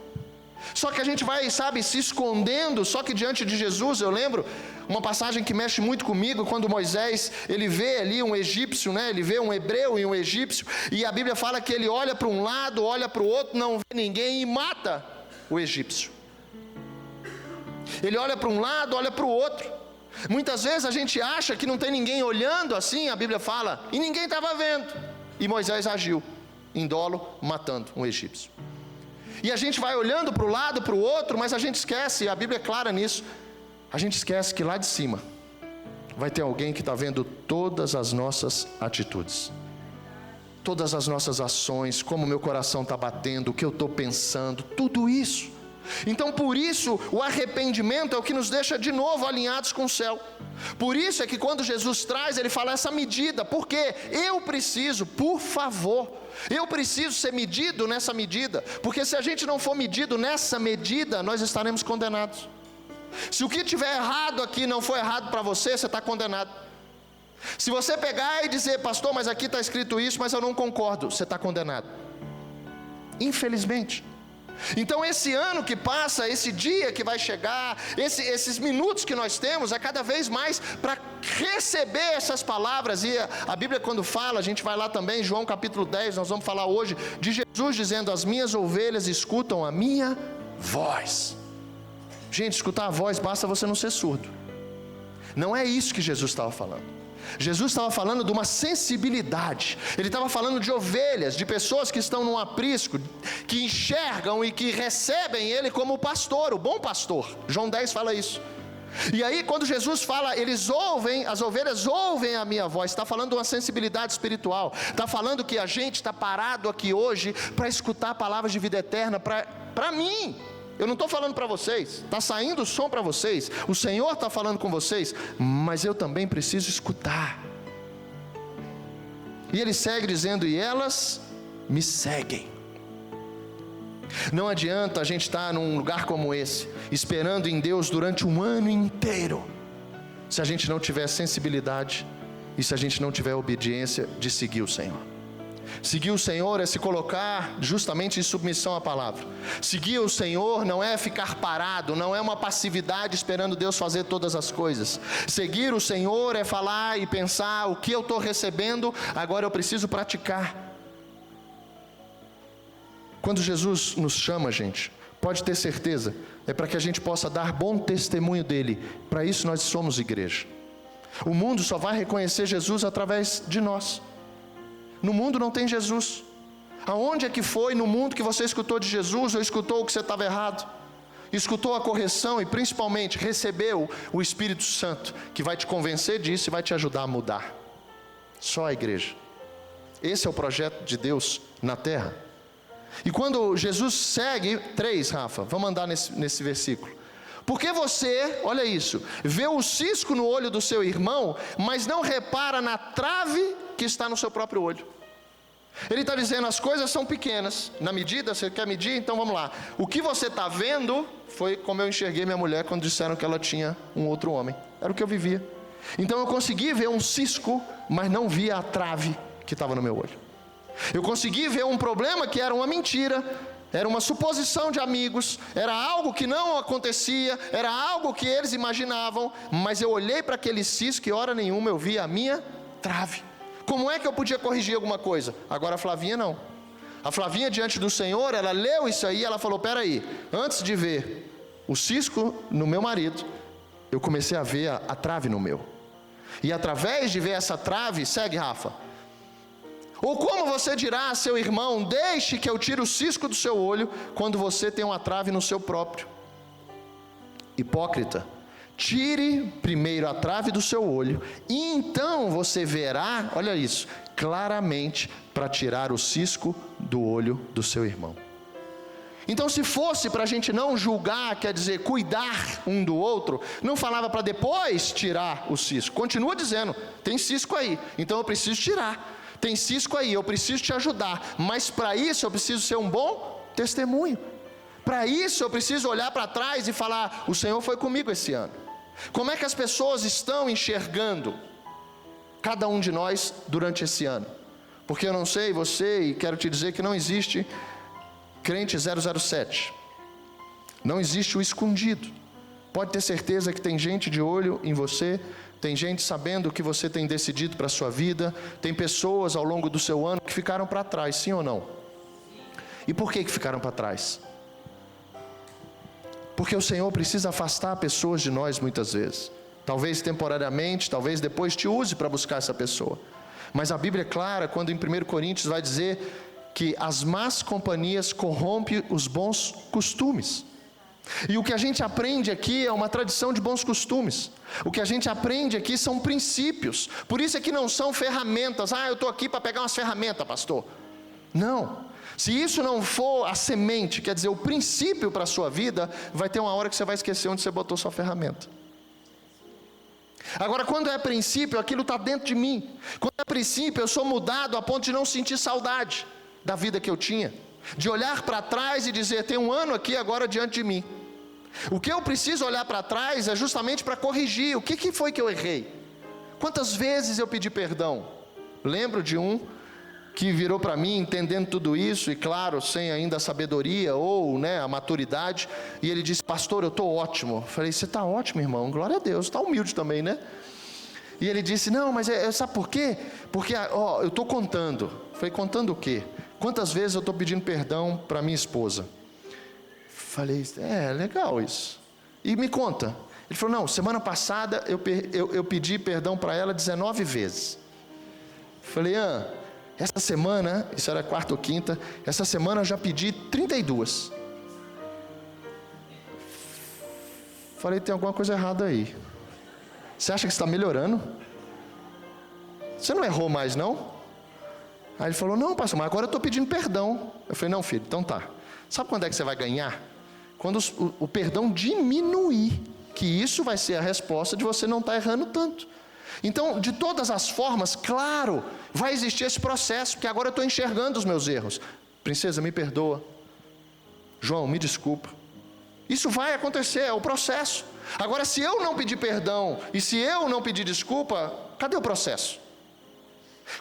S4: Só que a gente vai, sabe, se escondendo. Só que diante de Jesus, eu lembro uma passagem que mexe muito comigo, quando Moisés, ele vê ali um egípcio, né? Ele vê um hebreu e um egípcio, e a Bíblia fala que ele olha para um lado, olha para o outro, não vê ninguém e mata o egípcio. Ele olha para um lado, olha para o outro. Muitas vezes a gente acha que não tem ninguém olhando assim, a Bíblia fala, e ninguém estava vendo. E Moisés agiu, em dolo, matando um egípcio. E a gente vai olhando para o lado, para o outro, mas a gente esquece, e a Bíblia é clara nisso, a gente esquece que lá de cima vai ter alguém que está vendo todas as nossas atitudes, todas as nossas ações, como o meu coração está batendo, o que eu estou pensando, tudo isso. Então por isso o arrependimento é o que nos deixa de novo alinhados com o céu. Por isso é que quando Jesus traz, ele fala essa medida, porque eu preciso, por favor, eu preciso ser medido nessa medida, porque se a gente não for medido nessa medida, nós estaremos condenados. Se o que tiver errado aqui não for errado para você, você está condenado. Se você pegar e dizer: pastor, mas aqui está escrito isso, mas eu não concordo, você está condenado, infelizmente. Então esse ano que passa, esse dia que vai chegar, esses minutos que nós temos, é cada vez mais para receber essas palavras. E a Bíblia, quando fala, a gente vai lá também, João capítulo 10, nós vamos falar hoje de Jesus dizendo: as minhas ovelhas escutam a minha voz. Gente, escutar a voz, basta você não ser surdo. Não é isso que Jesus estava falando. Jesus estava falando de uma sensibilidade. Ele estava falando de ovelhas, de pessoas que estão num aprisco, que enxergam e que recebem Ele como o pastor, o bom pastor. João 10 fala isso. E aí quando Jesus fala, eles ouvem, as ovelhas ouvem a minha voz, está falando de uma sensibilidade espiritual. Está falando que a gente está parado aqui hoje para escutar palavras de vida eterna para mim. Eu não estou falando para vocês, está saindo o som para vocês, o Senhor está falando com vocês, mas eu também preciso escutar. E ele segue dizendo: e elas me seguem. Não adianta a gente estar num lugar como esse, esperando em Deus durante um ano inteiro, se a gente não tiver sensibilidade e se a gente não tiver obediência de seguir o Senhor. Seguir o Senhor é se colocar justamente em submissão à palavra. Seguir o Senhor não é ficar parado, não é uma passividade esperando Deus fazer todas as coisas. Seguir o Senhor é falar e pensar: o que eu estou recebendo, agora eu preciso praticar. Quando Jesus nos chama, gente, pode ter certeza, é para que a gente possa dar bom testemunho dele. Para isso nós somos igreja. O mundo só vai reconhecer Jesus através de nós. No mundo não tem Jesus. Aonde é que foi no mundo que você escutou de Jesus, ou escutou o que você estava errado? Escutou a correção e principalmente recebeu o Espírito Santo, que vai te convencer disso e vai te ajudar a mudar. Só a igreja. Esse é o projeto de Deus na terra. E quando Jesus segue, 3, Rafa, vamos andar nesse versículo. Porque você, olha isso, vê o cisco no olho do seu irmão, mas não repara na trave que está no seu próprio olho. Ele está dizendo: as coisas são pequenas. Na medida, você quer medir? Então vamos lá. O que você está vendo foi como eu enxerguei minha mulher quando disseram que ela tinha um outro homem. Era o que eu vivia. Então eu consegui ver um cisco, mas não via a trave que estava no meu olho. Eu consegui ver um problema que era uma mentira. era uma suposição de amigos, era algo que não acontecia, era algo que eles imaginavam, mas eu olhei para aquele cisco e hora nenhuma eu vi a minha trave. Como é que eu podia corrigir alguma coisa? Agora a Flavinha não. A Flavinha, diante do Senhor, ela leu isso aí, ela falou: peraí, antes de ver o cisco no meu marido, eu comecei a ver a trave no meu. E através de ver essa trave, segue, Rafa. Ou como você dirá a seu irmão: deixe que eu tire o cisco do seu olho, quando você tem uma trave no seu próprio? Hipócrita, tire primeiro a trave do seu olho, e então você verá, olha isso, claramente, para tirar o cisco do olho do seu irmão. Então, se fosse para a gente não julgar, quer dizer, cuidar um do outro, não falava para depois tirar o cisco. Continua dizendo: tem cisco aí, então eu preciso tirar. Tem cisco aí, eu preciso te ajudar. Mas para isso eu preciso ser um bom testemunho. Para isso eu preciso olhar para trás e falar: o Senhor foi comigo esse ano. Como é que as pessoas estão enxergando cada um de nós durante esse ano? Porque eu não sei você, e quero te dizer que não existe crente 007. Não existe o escondido. Pode ter certeza que tem gente de olho em você, tem gente sabendo o que você tem decidido para a sua vida, tem pessoas ao longo do seu ano que ficaram para trás, sim ou não? E por que ficaram para trás? Porque o Senhor precisa afastar pessoas de nós muitas vezes. Talvez temporariamente, talvez depois te use para buscar essa pessoa. Mas a Bíblia é clara quando em 1 Coríntios vai dizer que as más companhias corrompem os bons costumes. E o que a gente aprende aqui é uma tradição de bons costumes. O que a gente aprende aqui são princípios. Por isso é que não são ferramentas. Eu estou aqui para pegar umas ferramentas, pastor. Não. Se isso não for a semente, quer dizer, o princípio para a sua vida, vai ter uma hora que você vai esquecer onde você botou sua ferramenta. Agora, quando é princípio, aquilo está dentro de mim. Quando é princípio, eu sou mudado a ponto de não sentir saudade da vida que eu tinha, de olhar para trás e dizer: tem um ano aqui agora diante de mim. O que eu preciso olhar para trás é justamente para corrigir. O que foi que eu errei? Quantas vezes eu pedi perdão? Lembro de um que virou para mim, entendendo tudo isso, e claro, sem ainda a sabedoria ou a maturidade, e ele disse: pastor, eu estou ótimo. Eu falei: você está ótimo, irmão? Glória a Deus, está humilde também, né? E ele disse: não, mas sabe por quê? Porque eu estou contando. Eu falei: contando o quê? Quantas vezes eu estou pedindo perdão para minha esposa? Falei: legal isso. E me conta. Ele falou: não, semana passada eu pedi perdão para ela 19 vezes. Falei: essa semana, isso era quarta ou quinta, essa semana eu já pedi 32. Falei: tem alguma coisa errada aí. Você acha que está melhorando? Você não errou mais, não? Aí ele falou: não, pastor, mas agora eu estou pedindo perdão. Eu falei: não, filho, então tá. Sabe quando é que você vai ganhar? Quando o perdão diminuir, que isso vai ser a resposta de você não estar errando tanto. Então, de todas as formas, claro, vai existir esse processo, porque agora eu estou enxergando os meus erros. Princesa, me perdoa. João, me desculpa. Isso vai acontecer, é o processo. Agora, se eu não pedir perdão e se eu não pedir desculpa, cadê o processo?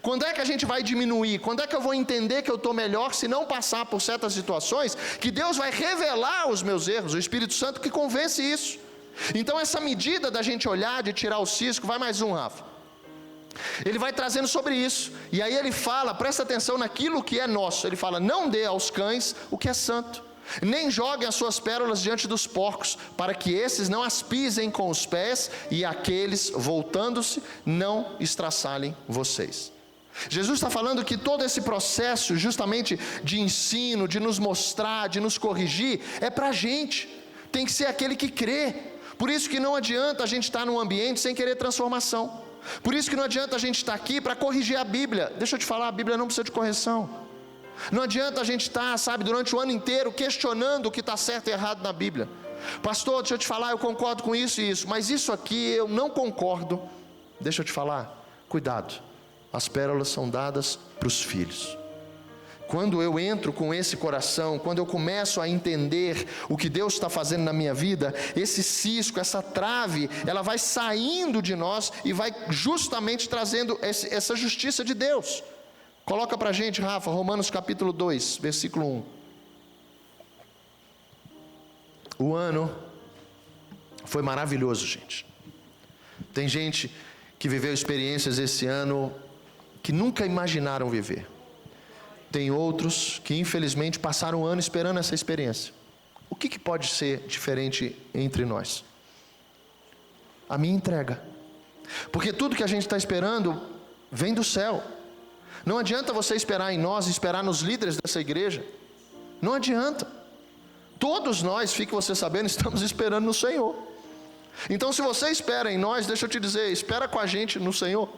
S4: Quando é que a gente vai diminuir? Quando é que eu vou entender que eu estou melhor se não passar por certas situações que Deus vai revelar os meus erros? O Espírito Santo que convence isso. Então essa medida da gente olhar, de tirar o cisco, vai mais um, Rafa. Ele vai trazendo sobre isso. E aí ele fala, presta atenção naquilo que é nosso. Ele fala: não dê aos cães o que é santo, nem joguem as suas pérolas diante dos porcos, para que esses não as pisem com os pés, e aqueles, voltando-se, não estraçalhem vocês. Jesus está falando que todo esse processo justamente de ensino, de nos mostrar, de nos corrigir, é para a gente. Tem que ser aquele que crê. Por isso que não adianta a gente estar num ambiente sem querer transformação. Por isso que não adianta a gente estar aqui para corrigir a Bíblia. Deixa eu te falar, a Bíblia não precisa de correção. Não adianta a gente estar, durante o ano inteiro questionando o que está certo e errado na Bíblia. Pastor, deixa eu te falar, eu concordo com isso e isso, mas isso aqui eu não concordo. Deixa eu te falar, cuidado. As pérolas são dadas para os filhos. Quando eu entro com esse coração, quando eu começo a entender o que Deus está fazendo na minha vida, esse cisco, essa trave, ela vai saindo de nós e vai justamente trazendo essa justiça de Deus. Coloca para a gente, Rafa, Romanos capítulo 2, versículo 1. O ano foi maravilhoso, gente. Tem gente que viveu experiências esse ano que nunca imaginaram viver. Tem outros que infelizmente passaram um ano esperando essa experiência. O que pode ser diferente entre nós? A minha entrega. Porque tudo que a gente está esperando vem do céu. Não adianta você esperar em nós, esperar nos líderes dessa igreja. Não adianta. Todos nós, fique você sabendo, estamos esperando no Senhor. Então, se você espera em nós, deixa eu te dizer, espera com a gente no Senhor.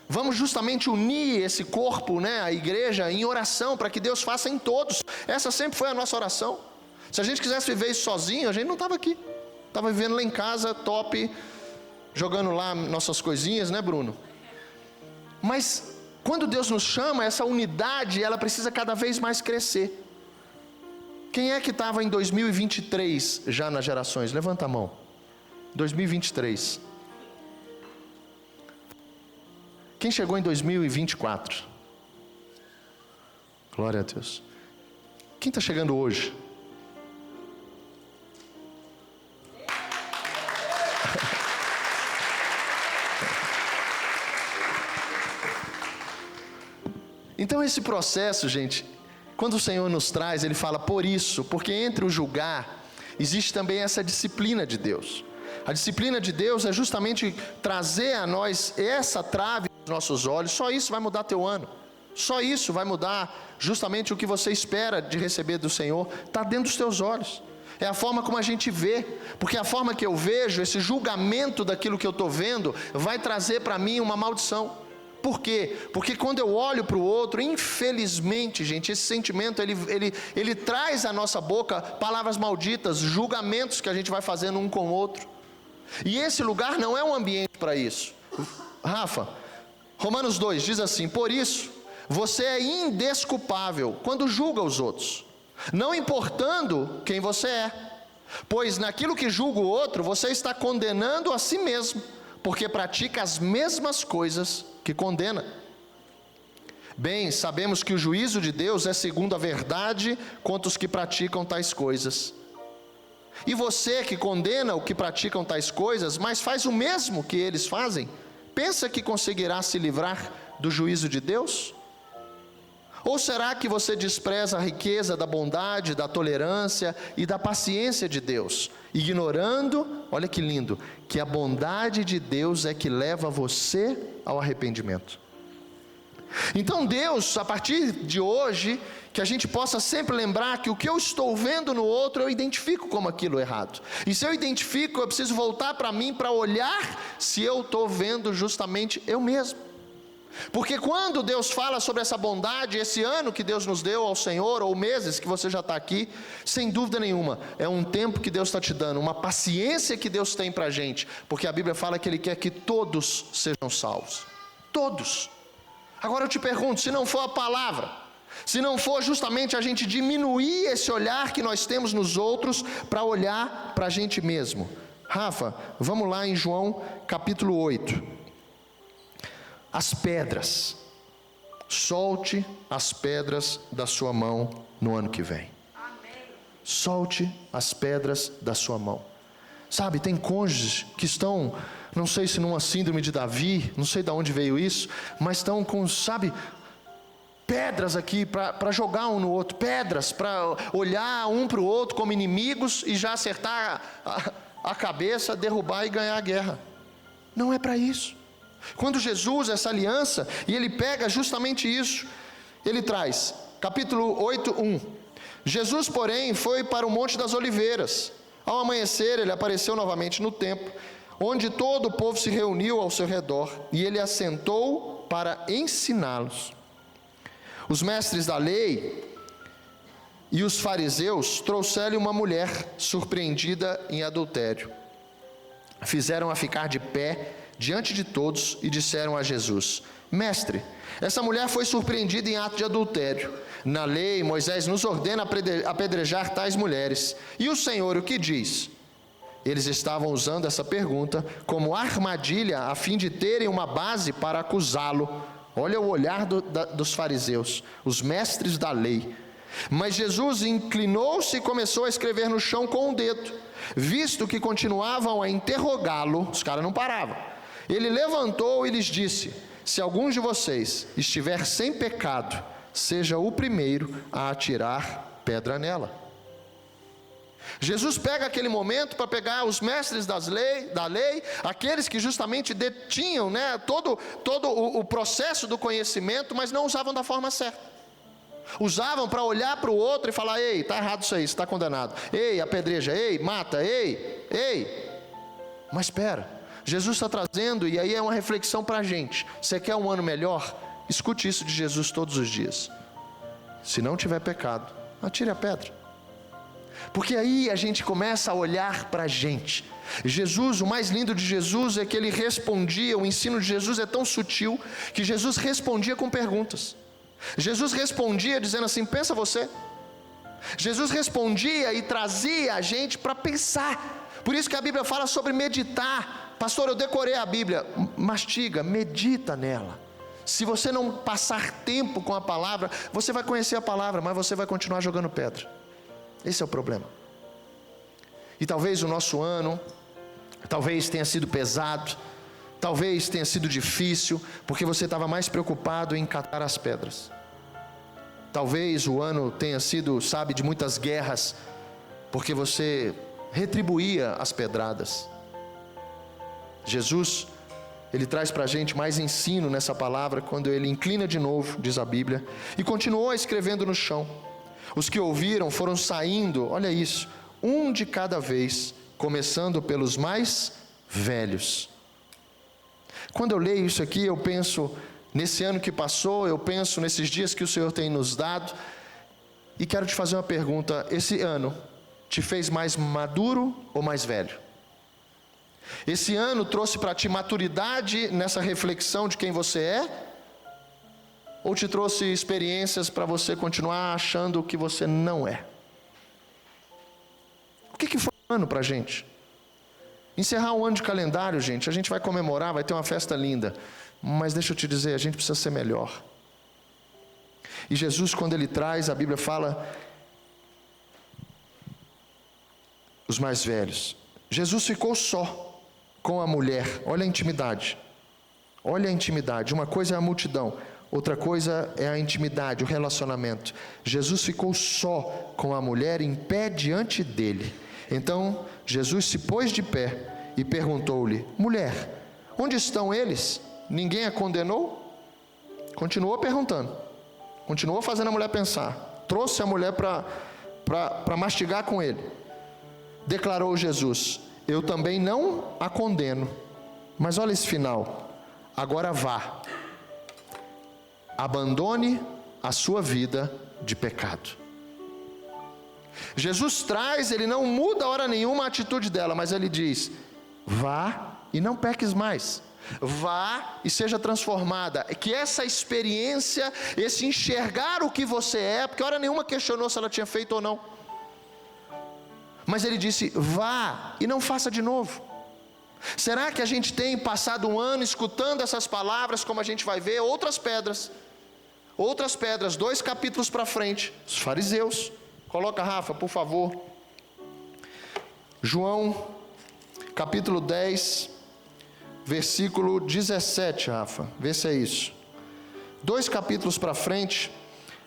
S4: Vamos justamente unir esse corpo, a igreja, em oração, para que Deus faça em todos. Essa sempre foi a nossa oração. Se a gente quisesse viver isso sozinho, a gente não estava aqui. Estava vivendo lá em casa, top, jogando lá nossas coisinhas, Bruno? Mas quando Deus nos chama, essa unidade, ela precisa cada vez mais crescer. Quem é que estava em 2023 já nas gerações? Levanta a mão. 2023. Quem chegou em 2024? Glória a Deus. Quem está chegando hoje? Então esse processo, gente, quando o Senhor nos traz, Ele fala por isso, porque entre o julgar, existe também essa disciplina de Deus. A disciplina de Deus é justamente trazer a nós essa trave nos nossos olhos. Só isso vai mudar teu ano. Só isso vai mudar justamente o que você espera de receber do Senhor. Está dentro dos teus olhos. É a forma como a gente vê. Porque a forma que eu vejo, esse julgamento daquilo que eu estou vendo, vai trazer para mim uma maldição. Por quê? Porque quando eu olho para o outro, infelizmente, gente, esse sentimento, ele traz à nossa boca palavras malditas, julgamentos que a gente vai fazendo um com o outro. E esse lugar não é um ambiente para isso. Rafa, Romanos 2 diz assim: por isso, você é indesculpável quando julga os outros, não importando quem você é. Pois naquilo que julga o outro, você está condenando a si mesmo, porque pratica as mesmas coisas que condena. Bem, sabemos que o juízo de Deus é segundo a verdade contra os que praticam tais coisas. E você que condena o que praticam tais coisas, mas faz o mesmo que eles fazem, pensa que conseguirá se livrar do juízo de Deus? Ou será que você despreza a riqueza da bondade, da tolerância e da paciência de Deus, ignorando, olha que lindo, que a bondade de Deus é que leva você ao arrependimento? Então Deus, a partir de hoje, que a gente possa sempre lembrar que o que eu estou vendo no outro, eu identifico como aquilo errado. E se eu identifico, eu preciso voltar para mim para olhar se eu estou vendo justamente eu mesmo. Porque quando Deus fala sobre essa bondade, esse ano que Deus nos deu ao Senhor, ou meses que você já está aqui, sem dúvida nenhuma, é um tempo que Deus está te dando, uma paciência que Deus tem para a gente, porque a Bíblia fala que Ele quer que todos sejam salvos, todos. Agora eu te pergunto, se não for a palavra, se não for justamente a gente diminuir esse olhar que nós temos nos outros, para olhar para a gente mesmo. Rafa, vamos lá em João capítulo 8. As pedras, solte as pedras da sua mão no ano que vem. Solte as pedras da sua mão. Sabe, tem cônjuges que estão, não sei se numa síndrome de Davi, não sei de onde veio isso, mas estão com, pedras aqui para jogar um no outro, pedras para olhar um para o outro como inimigos e já acertar a cabeça, derrubar e ganhar a guerra. Não é para isso. Quando Jesus, essa aliança, e Ele pega justamente isso, Ele traz, capítulo 8, 1. Jesus, porém, foi para o Monte das Oliveiras. Ao amanhecer, Ele apareceu novamente no templo, onde todo o povo se reuniu ao seu redor, e Ele assentou para ensiná-los. Os mestres da lei e os fariseus trouxeram-lhe uma mulher surpreendida em adultério. Fizeram-a ficar de pé diante de todos e disseram a Jesus: Mestre, essa mulher foi surpreendida em ato de adultério. Na lei, Moisés nos ordena apedrejar tais mulheres. E o Senhor o que diz? Eles estavam usando essa pergunta como armadilha a fim de terem uma base para acusá-lo. Olha o olhar dos fariseus, os mestres da lei. Mas Jesus inclinou-se e começou a escrever no chão com o dedo. Visto que continuavam a interrogá-lo, os caras não paravam. Ele levantou e lhes disse: se algum de vocês estiver sem pecado, seja o primeiro a atirar pedra nela. Jesus pega aquele momento para pegar os mestres da lei, aqueles que justamente detinham, todo o processo do conhecimento, mas não usavam da forma certa. Usavam para olhar para o outro e falar: ei, está errado isso aí, você está condenado. Ei, apedreja, ei, mata, ei. Mas espera, Jesus está trazendo, e aí é uma reflexão para a gente. Você quer um ano melhor? Escute isso de Jesus todos os dias. Se não tiver pecado, atire a pedra. Porque aí a gente começa a olhar para a gente. Jesus, o mais lindo de Jesus é que ele respondia, o ensino de Jesus é tão sutil, que Jesus respondia com perguntas. Jesus respondia dizendo assim: pensa você. Jesus respondia e trazia a gente para pensar. Por isso que a Bíblia fala sobre meditar. Pastor, eu decorei a Bíblia. Mastiga, medita nela. Se você não passar tempo com a palavra, você vai conhecer a palavra, mas você vai continuar jogando pedra. Esse é o problema. E talvez o nosso ano, talvez tenha sido pesado, talvez tenha sido difícil, porque você estava mais preocupado em catar as pedras. Talvez o ano tenha sido, de muitas guerras, porque você retribuía as pedradas. Jesus, ele traz para a gente mais ensino nessa palavra, quando ele inclina de novo, diz a Bíblia, e continuou escrevendo no chão. Os que ouviram foram saindo, olha isso, um de cada vez, começando pelos mais velhos. Quando eu leio isso aqui, eu penso nesse ano que passou, eu penso nesses dias que o Senhor tem nos dado, e quero te fazer uma pergunta: esse ano te fez mais maduro ou mais velho? Esse ano trouxe para ti maturidade nessa reflexão de quem você é? Ou te trouxe experiências para você continuar achando que você não é? O que foi um ano para a gente? Encerrar um ano de calendário, gente, a gente vai comemorar, vai ter uma festa linda. Mas deixa eu te dizer, a gente precisa ser melhor. E Jesus, quando ele traz, a Bíblia fala, os mais velhos. Jesus ficou só com a mulher. Olha a intimidade. Olha a intimidade. Uma coisa é a multidão, outra coisa é a intimidade, o relacionamento. Jesus ficou só com a mulher em pé diante dele. Então Jesus se pôs de pé e perguntou-lhe: mulher, onde estão eles? Ninguém a condenou? Continuou perguntando, continuou fazendo a mulher pensar. Trouxe a mulher para mastigar com ele. Declarou Jesus: eu também não a condeno. Mas olha esse final: agora vá, abandone a sua vida de pecado. Jesus traz, ele não muda a hora nenhuma a atitude dela, mas ele diz: vá e não peques mais. Vá e seja transformada. Que essa experiência, esse enxergar o que você é, porque hora nenhuma questionou se ela tinha feito ou não, mas ele disse: vá e não faça de novo. Será que a gente tem passado um ano escutando essas palavras, como a gente vai ver, outras pedras, 2 capítulos para frente, os fariseus. Coloca, Rafa, por favor. João, capítulo 10, versículo 17, Rafa. Vê se é isso. 2 capítulos para frente,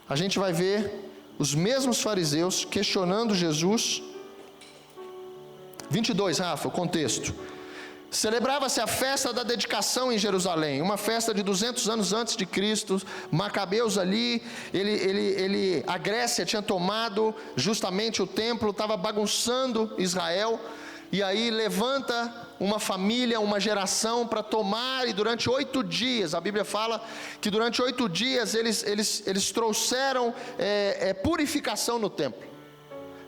S4: a gente vai ver os mesmos fariseus questionando Jesus. 22, Rafa, o contexto. Celebrava-se a festa da dedicação em Jerusalém, uma festa de 200 anos antes de Cristo. Macabeus ali, a Grécia tinha tomado justamente o templo, estava bagunçando Israel, e aí levanta uma família, uma geração para tomar, e durante 8 dias, a Bíblia fala que durante 8 dias eles trouxeram purificação no templo.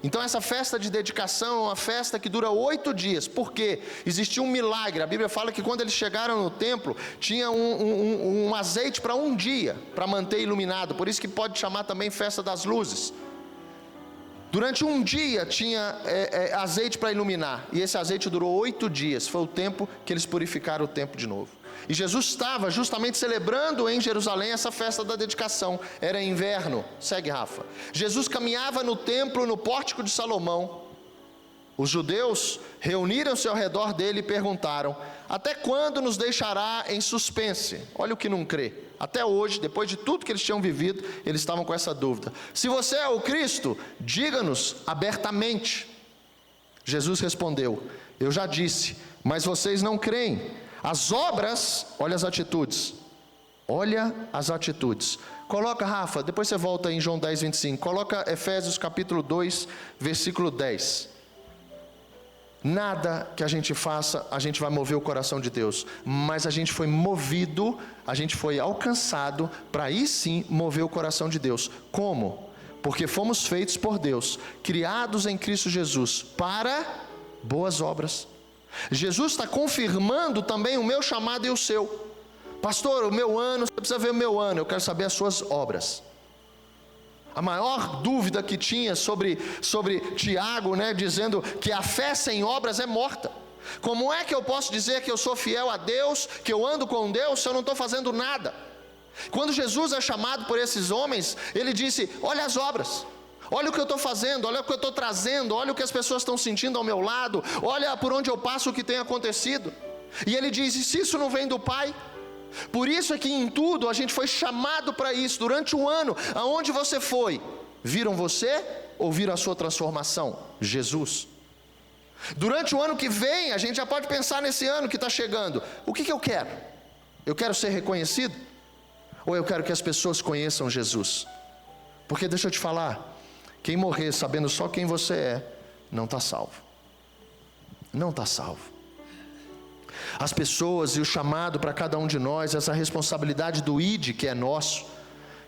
S4: Então essa festa de dedicação é uma festa que dura 8 dias, porque existia um milagre. A Bíblia fala que quando eles chegaram no templo, tinha um azeite para um dia, para manter iluminado, por isso que pode chamar também festa das luzes. Durante um dia tinha azeite para iluminar, e esse azeite durou 8 dias, foi o tempo que eles purificaram o templo de novo. E Jesus estava justamente celebrando em Jerusalém essa festa da dedicação. Era inverno. Segue, Rafa. Jesus caminhava no templo, no pórtico de Salomão. Os judeus reuniram-se ao redor dele e perguntaram: até quando nos deixará em suspense? Olha o que não crê. Até hoje, depois de tudo que eles tinham vivido, eles estavam com essa dúvida. Se você é o Cristo, diga-nos abertamente. Jesus respondeu: eu já disse, mas vocês não creem. As obras, olha as atitudes. Olha as atitudes. Coloca, Rafa, depois você volta em João 10, 25. Coloca Efésios capítulo 2, versículo 10. Nada que a gente faça, a gente vai mover o coração de Deus. Mas a gente foi movido, a gente foi alcançado para aí sim mover o coração de Deus. Como? Porque fomos feitos por Deus, criados em Cristo Jesus, para boas obras. Jesus está confirmando também o meu chamado e o seu. Pastor, o meu ano, você precisa ver o meu ano, eu quero saber as suas obras. A maior dúvida que tinha sobre Tiago, dizendo que a fé sem obras é morta. Como é que eu posso dizer que eu sou fiel a Deus, que eu ando com Deus, se eu não estou fazendo nada? Quando Jesus é chamado por esses homens, ele disse: olha as obras, olha o que eu estou fazendo, olha o que eu estou trazendo, olha o que as pessoas estão sentindo ao meu lado, olha por onde eu passo o que tem acontecido. E ele diz: e se isso não vem do Pai? Por isso é que em tudo a gente foi chamado para isso. Durante o ano, aonde você foi, viram você ou viram a sua transformação? Jesus. Durante o ano que vem, a gente já pode pensar nesse ano que está chegando. O que eu quero? Eu quero ser reconhecido? Ou eu quero que as pessoas conheçam Jesus? Porque deixa eu te falar, quem morrer sabendo só quem você é, não está salvo. Não está salvo. As pessoas e o chamado para cada um de nós, essa responsabilidade do ID que é nosso,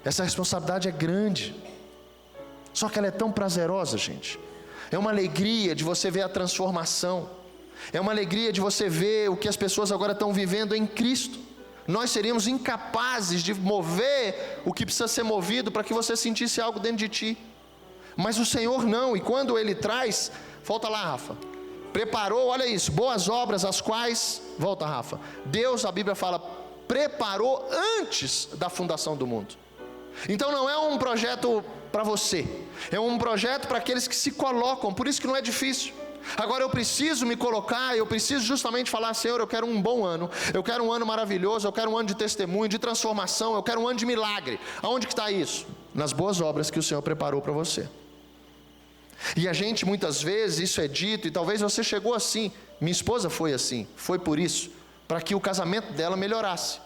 S4: essa responsabilidade é grande. Só que ela é tão prazerosa, gente. É uma alegria de você ver a transformação. É uma alegria de você ver o que as pessoas agora estão vivendo em Cristo. Nós seríamos incapazes de mover o que precisa ser movido para que você sentisse algo dentro de ti. Mas o Senhor não, e quando Ele traz, volta lá, Rafa. Preparou, olha isso, boas obras, as quais, volta, Rafa. Deus, a Bíblia fala, preparou antes da fundação do mundo. Então não é um projeto para você, é um projeto para aqueles que se colocam, por isso que não é difícil. Agora eu preciso me colocar, eu preciso justamente falar: Senhor, eu quero um bom ano, eu quero um ano maravilhoso, eu quero um ano de testemunho, de transformação, eu quero um ano de milagre. Aonde que está isso? Nas boas obras que o Senhor preparou para você. E a gente muitas vezes, isso é dito, e talvez você chegou assim, minha esposa foi assim, foi por isso, para que o casamento dela melhorasse.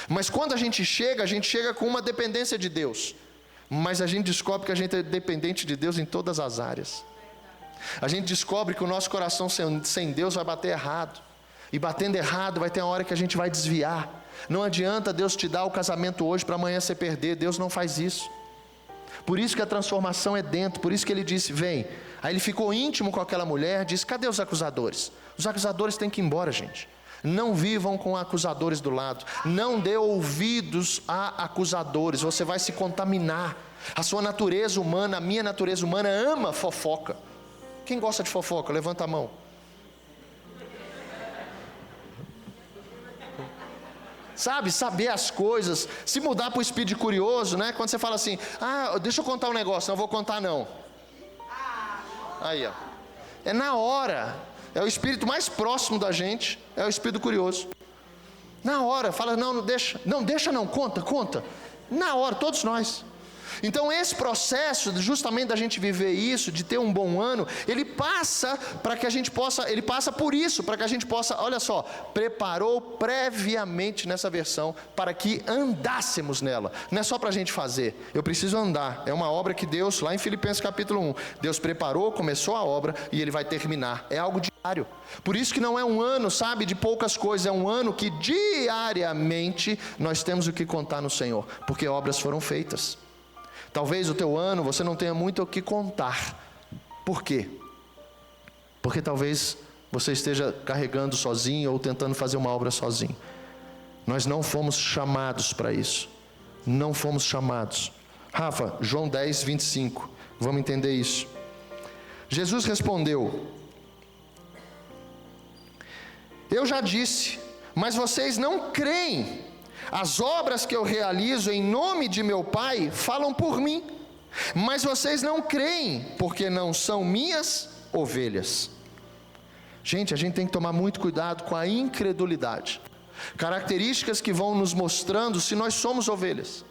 S4: Mas quando a gente chega com uma dependência de Deus, mas a gente descobre que a gente é dependente de Deus em todas as áreas. A gente descobre que o nosso coração sem Deus vai bater errado, e batendo errado vai ter uma hora que a gente vai desviar. Não adianta Deus te dar o casamento hoje para amanhã você perder, Deus não faz isso. Por isso que a transformação é dentro, por isso que ele disse: vem. Aí ele ficou íntimo com aquela mulher, disse: cadê os acusadores? Os acusadores têm que ir embora, gente. Não vivam com acusadores do lado, não dê ouvidos a acusadores, você vai se contaminar. A sua natureza humana, a minha natureza humana ama fofoca. Quem gosta de fofoca? Levanta a mão. Sabe, saber as coisas, se mudar para o espírito de curioso, quando você fala assim: deixa eu contar um negócio, não vou contar não. Aí, ó. É na hora, é o espírito mais próximo da gente, é o espírito curioso. Na hora, fala: não deixa não, conta. Na hora, todos nós. Então esse processo, justamente da gente viver isso, de ter um bom ano, ele passa para que a gente possa, ele passa por isso, para que a gente possa, olha só, preparou previamente nessa versão, para que andássemos nela. Não é só para a gente fazer, eu preciso andar. É uma obra que Deus, lá em Filipenses capítulo 1, Deus preparou, começou a obra e Ele vai terminar. É algo diário. Por isso que não é um ano, sabe, de poucas coisas, é um ano que diariamente nós temos o que contar no Senhor, porque obras foram feitas. Talvez o teu ano você não tenha muito o que contar. Por quê? Porque talvez você esteja carregando sozinho ou tentando fazer uma obra sozinho. Nós não fomos chamados para isso. Não fomos chamados. Rafa, João 10, 25. Vamos entender isso. Jesus respondeu: eu já disse, mas vocês não creem. As obras que eu realizo em nome de meu Pai falam por mim, mas vocês não creem, porque não são minhas ovelhas. Gente, a gente tem que tomar muito cuidado com a incredulidade. Características que vão nos mostrando se nós somos ovelhas.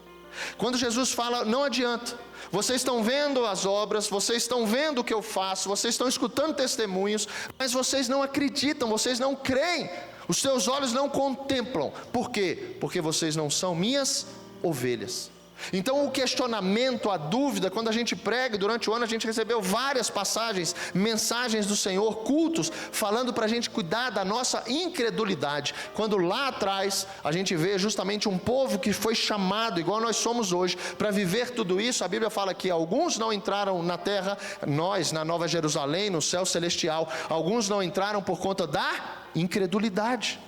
S4: Quando Jesus fala, não adianta, vocês estão vendo as obras, vocês estão vendo o que eu faço, vocês estão escutando testemunhos, mas vocês não acreditam, vocês não creem, os seus olhos não contemplam. Por quê? Porque vocês não são minhas ovelhas. Então o questionamento, a dúvida, quando a gente prega, durante o ano a gente recebeu várias passagens, mensagens do Senhor, cultos, falando para a gente cuidar da nossa incredulidade, quando lá atrás a gente vê justamente um povo que foi chamado, igual nós somos hoje, para viver tudo isso. A Bíblia fala que alguns não entraram na terra, nós na Nova Jerusalém, no céu celestial, alguns não entraram por conta da incredulidade.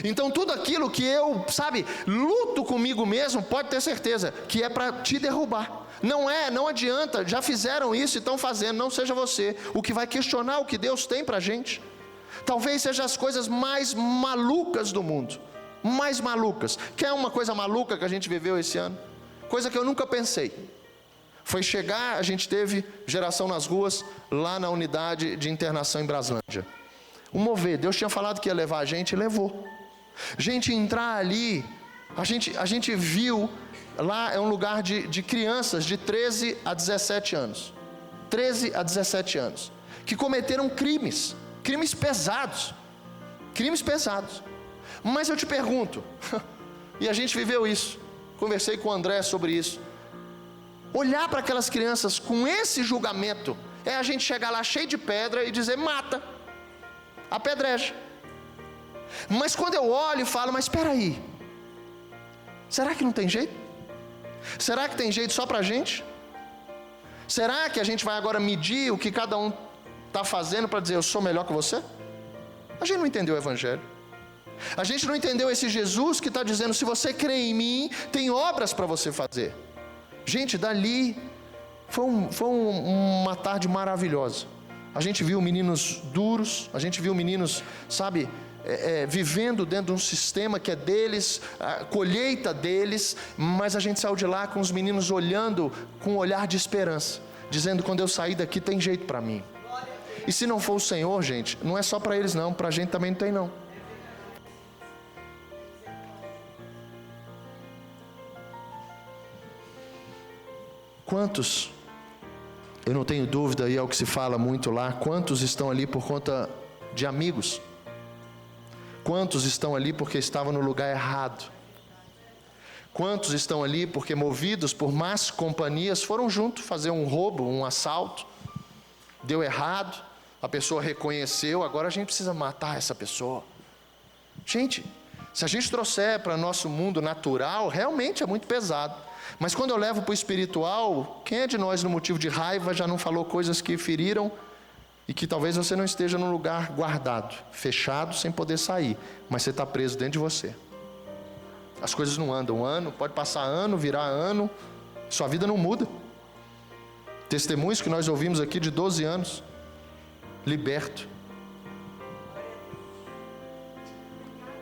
S4: Então tudo aquilo que eu, luto comigo mesmo, pode ter certeza que é para te derrubar. Não adianta, já fizeram isso e estão fazendo, não seja você o que vai questionar o que Deus tem para a gente. Talvez seja as coisas mais malucas do mundo, mais malucas. Quer uma coisa maluca que a gente viveu esse ano? Coisa que eu nunca pensei. Foi chegar, a gente teve geração nas ruas, lá na unidade de internação em Braslândia. O mover, Deus tinha falado que ia levar a gente e levou. Gente, entrar ali, a gente viu, lá é um lugar de crianças de 13 a 17 anos. 13 a 17 anos. Que cometeram crimes pesados. Crimes pesados. Mas eu te pergunto, e a gente viveu isso, conversei com o André sobre isso. Olhar para aquelas crianças com esse julgamento, é a gente chegar lá cheio de pedra e dizer, mata. Apedreja. Mas quando eu olho e falo, mas espera aí, será que não tem jeito? Será que tem jeito só para a gente? Será que a gente vai agora medir o que cada um está fazendo para dizer eu sou melhor que você? A gente não entendeu o Evangelho. A gente não entendeu esse Jesus que está dizendo, se você crê em mim, tem obras para você fazer. Gente, dali foi uma tarde maravilhosa. A gente viu meninos duros, a gente viu meninos, vivendo dentro de um sistema que é deles, a colheita deles, mas a gente saiu de lá com os meninos olhando com um olhar de esperança, dizendo, quando eu sair daqui tem jeito para mim. E se não for o Senhor, gente, não é só para eles não, para a gente também não tem não. Quantos, eu não tenho dúvida, e é o que se fala muito lá, quantos estão ali por conta de amigos? Quantos estão ali porque estavam no lugar errado? Quantos estão ali porque, movidos por más companhias, foram junto fazer um roubo, um assalto, deu errado, a pessoa reconheceu, agora a gente precisa matar essa pessoa. Gente, se a gente trouxer para nosso mundo natural, realmente é muito pesado. Mas quando eu levo para o espiritual, quem é de nós no motivo de raiva já não falou coisas que feriram e que talvez você não esteja num lugar guardado, fechado, sem poder sair, mas você está preso dentro de você. As coisas não andam, pode passar ano, virar ano, sua vida não muda. Testemunhos que nós ouvimos aqui de 12 anos, liberto.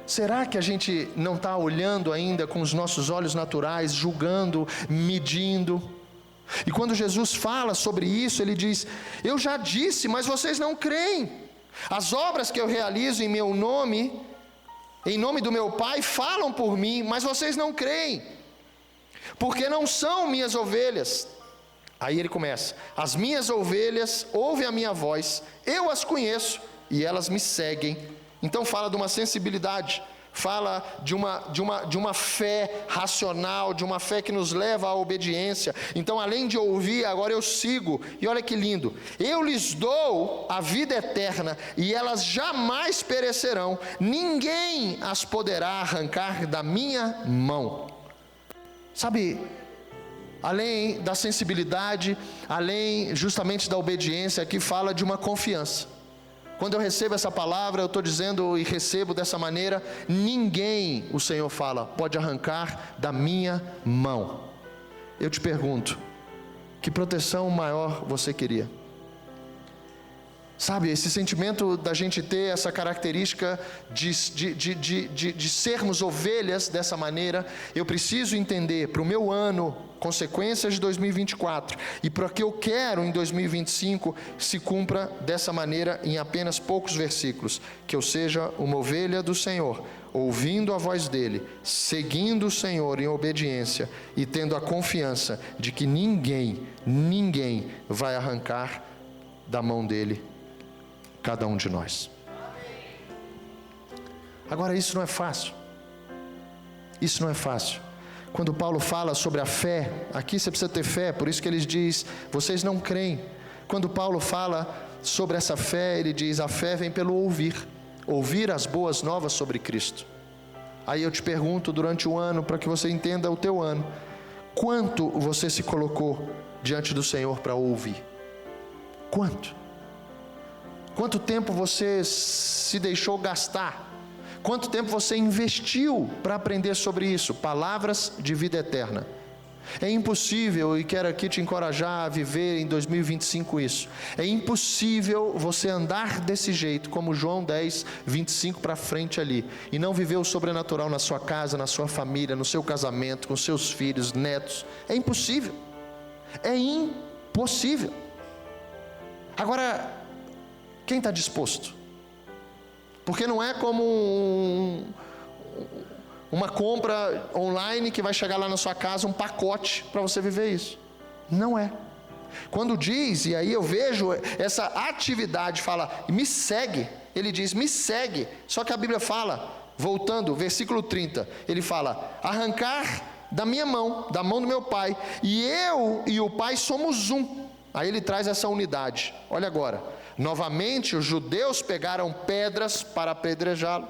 S4: Será que a gente não está olhando ainda com os nossos olhos naturais, julgando, medindo? E quando Jesus fala sobre isso, ele diz, eu já disse, mas vocês não creem. As obras que eu realizo em meu nome, em nome do meu Pai, falam por mim, mas vocês não creem, porque não são minhas ovelhas. Aí ele começa, as minhas ovelhas ouvem a minha voz, eu as conheço e elas me seguem. Então fala de uma sensibilidade, fala de uma fé racional, de uma fé que nos leva à obediência. Então, além de ouvir, agora eu sigo. E olha que lindo, eu lhes dou a vida eterna e elas jamais perecerão, ninguém as poderá arrancar da minha mão. Sabe, além da sensibilidade, além justamente da obediência, aqui fala de uma confiança. Quando eu recebo essa palavra, eu estou dizendo e recebo dessa maneira, ninguém, o Senhor fala, pode arrancar da minha mão. Eu te pergunto, que proteção maior você queria? Sabe, esse sentimento da gente ter essa característica de sermos ovelhas dessa maneira. Eu preciso entender para o meu ano, consequências de 2024, e para o que eu quero em 2025, se cumpra dessa maneira em apenas poucos versículos. Que eu seja uma ovelha do Senhor, ouvindo a voz dEle, seguindo o Senhor em obediência e tendo a confiança de que ninguém vai arrancar da mão dEle cada um de nós. Agora, isso não é fácil. Isso não é fácil. Quando Paulo fala sobre a fé, aqui você precisa ter fé, por isso que ele diz, vocês não creem. Quando Paulo fala sobre essa fé, ele diz, a fé vem pelo ouvir as boas novas sobre Cristo. Aí eu te pergunto durante o ano, para que você entenda o teu ano, quanto você se colocou diante do Senhor para ouvir? Quanto? Quanto tempo você se deixou gastar? Quanto tempo você investiu para aprender sobre isso? Palavras de vida eterna. É impossível, e quero aqui te encorajar a viver em 2025 isso. É impossível você andar desse jeito, como João 10, 25 para frente ali, e não viver o sobrenatural na sua casa, na sua família, no seu casamento, com seus filhos, netos. É impossível. É impossível. Agora, quem está disposto? Porque não é como uma compra online que vai chegar lá na sua casa, um pacote para você viver isso. Não é. Quando diz, e aí eu vejo essa atividade, fala, me segue. Ele diz, me segue. Só que a Bíblia fala, voltando, versículo 30, ele fala, arrancar da minha mão, da mão do meu pai, e eu e o pai somos um. Aí ele traz essa unidade. Olha agora. Novamente os judeus pegaram pedras para apedrejá-lo.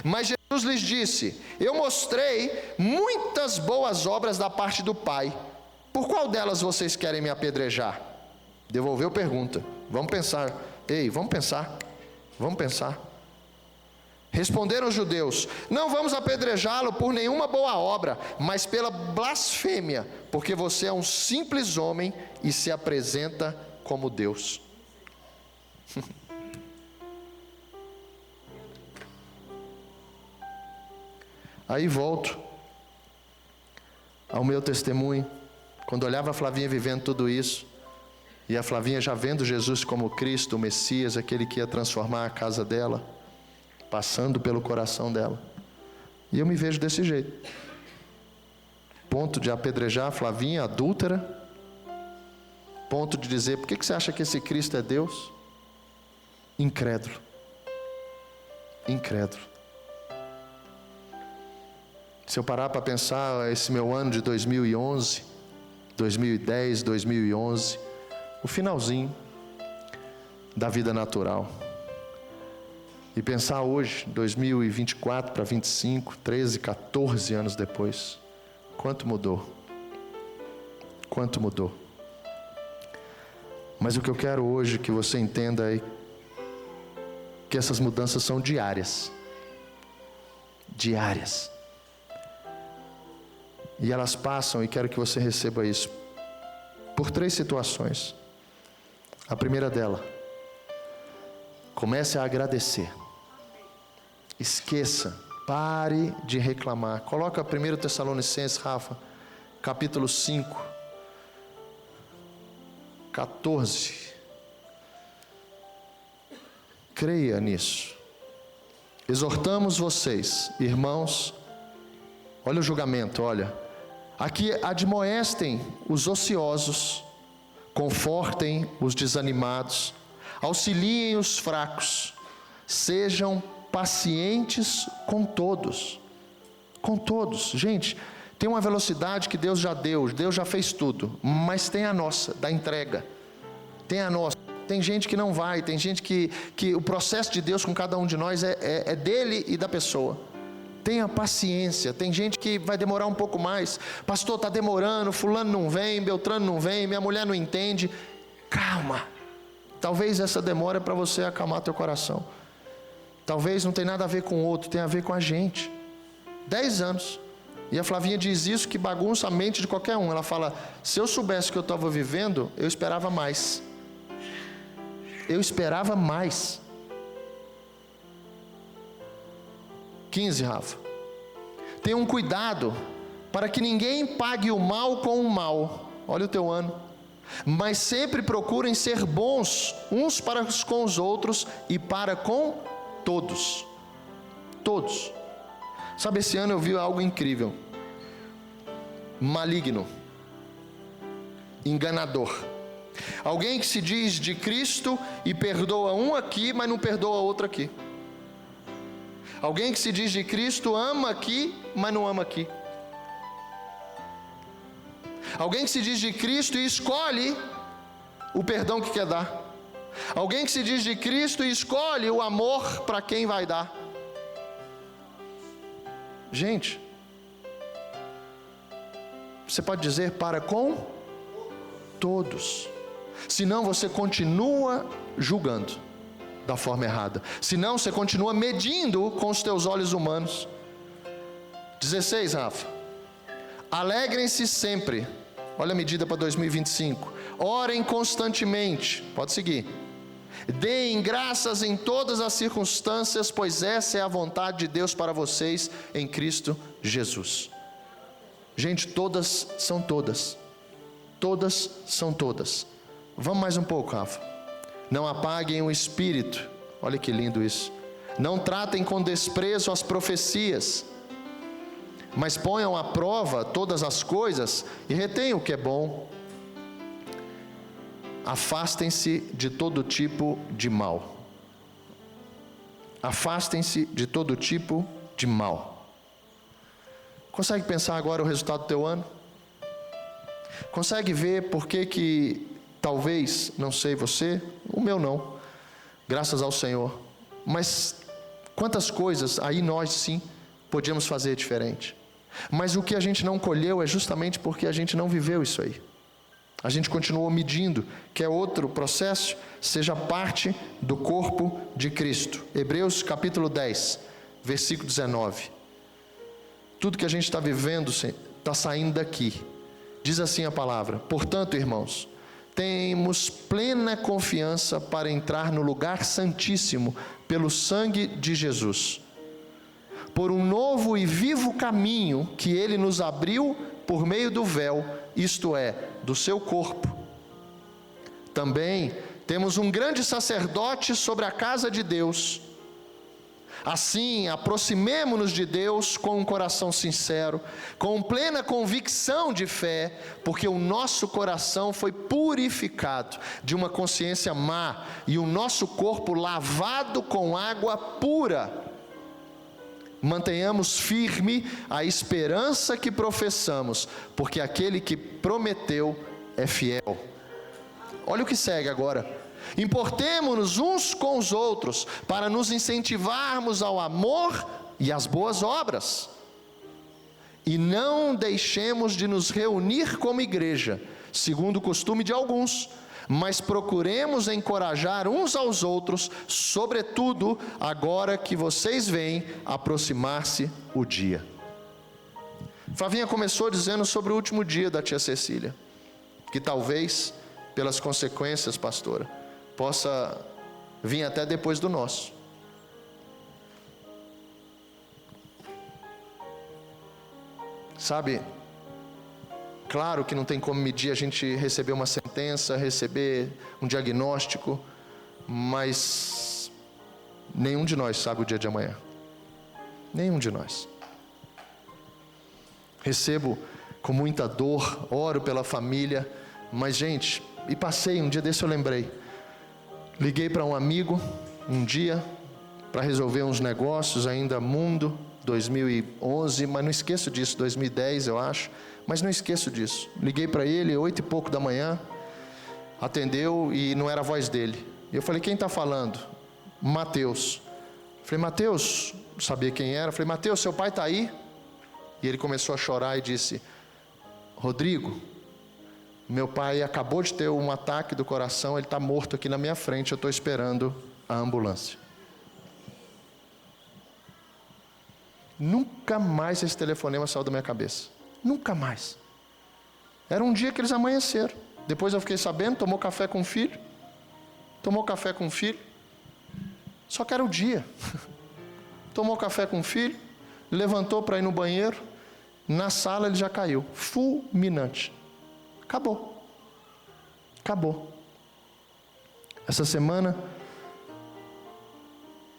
S4: Mas Jesus lhes disse, eu mostrei muitas boas obras da parte do Pai. Por qual delas vocês querem me apedrejar? Devolveu pergunta. Vamos pensar. Vamos pensar. Responderam os judeus, não vamos apedrejá-lo por nenhuma boa obra, mas pela blasfêmia, porque você é um simples homem e se apresenta como Deus. Aí volto ao meu testemunho, quando olhava a Flavinha vivendo tudo isso, e a Flavinha já vendo Jesus como Cristo, o Messias, aquele que ia transformar a casa dela, passando pelo coração dela, e eu me vejo desse jeito, ponto de apedrejar a Flavinha, adúltera, ponto de dizer, por que você acha que esse Cristo é Deus? Incrédulo. Se eu parar para pensar esse meu ano de 2011, 2010, 2011, o finalzinho da vida natural, e pensar hoje, 2024 para 25, 13, 14 anos depois, quanto mudou. Mas o que eu quero hoje que você entenda é que essas mudanças são diárias. E elas passam, e quero que você receba isso, por 3 situações. A primeira dela, comece a agradecer. Esqueça, pare de reclamar. Coloca 1 Tessalonicenses, Rafa, capítulo 5, 14. Creia nisso. Exortamos vocês, irmãos, olha o julgamento, olha. Aqui admoestem os ociosos, confortem os desanimados, auxiliem os fracos, sejam pacientes com todos. Gente, tem uma velocidade que Deus já deu, Deus já fez tudo, mas tem a nossa, da entrega, tem a nossa. Tem gente que não vai, tem gente que o processo de Deus com cada um de nós é dele e da pessoa. Tenha paciência, tem gente que vai demorar um pouco mais. Pastor, está demorando, fulano não vem, Beltrano não vem, minha mulher não entende. Calma, talvez essa demora é para você acalmar teu coração. Talvez não tenha nada a ver com o outro, tem a ver com a gente. 10 anos, e a Flavinha diz isso que bagunça a mente de qualquer um. Ela fala, se eu soubesse o que eu estava vivendo, eu esperava mais. eu esperava mais. 15, Rafa. Tenham cuidado para que ninguém pague o mal com o mal. Olha o teu ano. Mas sempre procurem ser bons uns para com os outros e para com todos. Todos. Sabe, esse ano eu vi algo incrível. Maligno. Enganador. Alguém que se diz de Cristo e perdoa um aqui, mas não perdoa outro aqui. Alguém que se diz de Cristo ama aqui, mas não ama aqui. Alguém que se diz de Cristo e escolhe o perdão que quer dar. Alguém que se diz de Cristo e escolhe o amor para quem vai dar. Gente, você pode dizer para com todos. Senão você continua julgando da forma errada. Senão você continua medindo com os teus olhos humanos. 16, Rafa. Alegrem-se sempre. Olha a medida para 2025. Orem constantemente. Pode seguir. Deem graças em todas as circunstâncias, pois essa é a vontade de Deus para vocês em Cristo Jesus. Gente, todas são todas. Todas são todas. Vamos mais um pouco, Rafa. Não apaguem o espírito. Olha que lindo isso. Não tratem com desprezo as profecias, mas ponham à prova todas as coisas e retenham o que é bom. Afastem-se de todo tipo de mal. Afastem-se de todo tipo de mal. Consegue pensar agora o resultado do teu ano? Consegue ver por que talvez, não sei você, o meu não, graças ao Senhor, mas quantas coisas aí nós sim podíamos fazer diferente. Mas o que a gente não colheu é justamente porque a gente não viveu isso aí. A gente continuou medindo, que é outro processo, seja parte do corpo de Cristo. Hebreus capítulo 10, versículo 19. Tudo que a gente está vivendo está saindo daqui. Diz assim a palavra: portanto, irmãos, temos plena confiança para entrar no lugar santíssimo pelo sangue de Jesus, por um novo e vivo caminho que Ele nos abriu por meio do véu, isto é, do seu corpo. Também temos um grande sacerdote sobre a casa de Deus. Assim, aproximemo-nos de Deus com um coração sincero, com plena convicção de fé, porque o nosso coração foi purificado de uma consciência má e o nosso corpo lavado com água pura. Mantenhamos firme a esperança que professamos, porque aquele que prometeu é fiel. Olha o que segue agora. Importemo-nos uns com os outros, para nos incentivarmos ao amor e às boas obras. E não deixemos de nos reunir como igreja, segundo o costume de alguns, mas procuremos encorajar uns aos outros, sobretudo agora que vocês veem aproximar-se o dia. Flavinha começou dizendo sobre o último dia da tia Cecília, que talvez, pelas consequências, pastora, possa vir até depois do nosso. Sabe, claro que não tem como medir a gente receber uma sentença, receber um diagnóstico, mas nenhum de nós sabe o dia de amanhã. Nenhum de nós. Recebo com muita dor, oro pela família, mas gente, e passei, um dia desse eu lembrei. Liguei para um amigo, um dia, para resolver uns negócios ainda mundo, 2011, mas não esqueço disso, 2010 eu acho, mas não esqueço disso. Liguei para ele, 8 e pouco da manhã, atendeu e não era a voz dele. E eu falei, quem está falando? Mateus. Falei, Mateus, não sabia quem era. Falei, Mateus, seu pai está aí? E ele começou a chorar e disse, Rodrigo, meu pai acabou de ter um ataque do coração, ele está morto aqui na minha frente, eu estou esperando a ambulância. Nunca mais esse telefonema saiu da minha cabeça. Nunca mais. Era um dia que eles amanheceram. Depois eu fiquei sabendo, tomou café com o filho. tomou café com o filho, só que era o dia. Tomou café com o filho, levantou para ir no banheiro, na sala ele já caiu, fulminante. Acabou. Essa semana,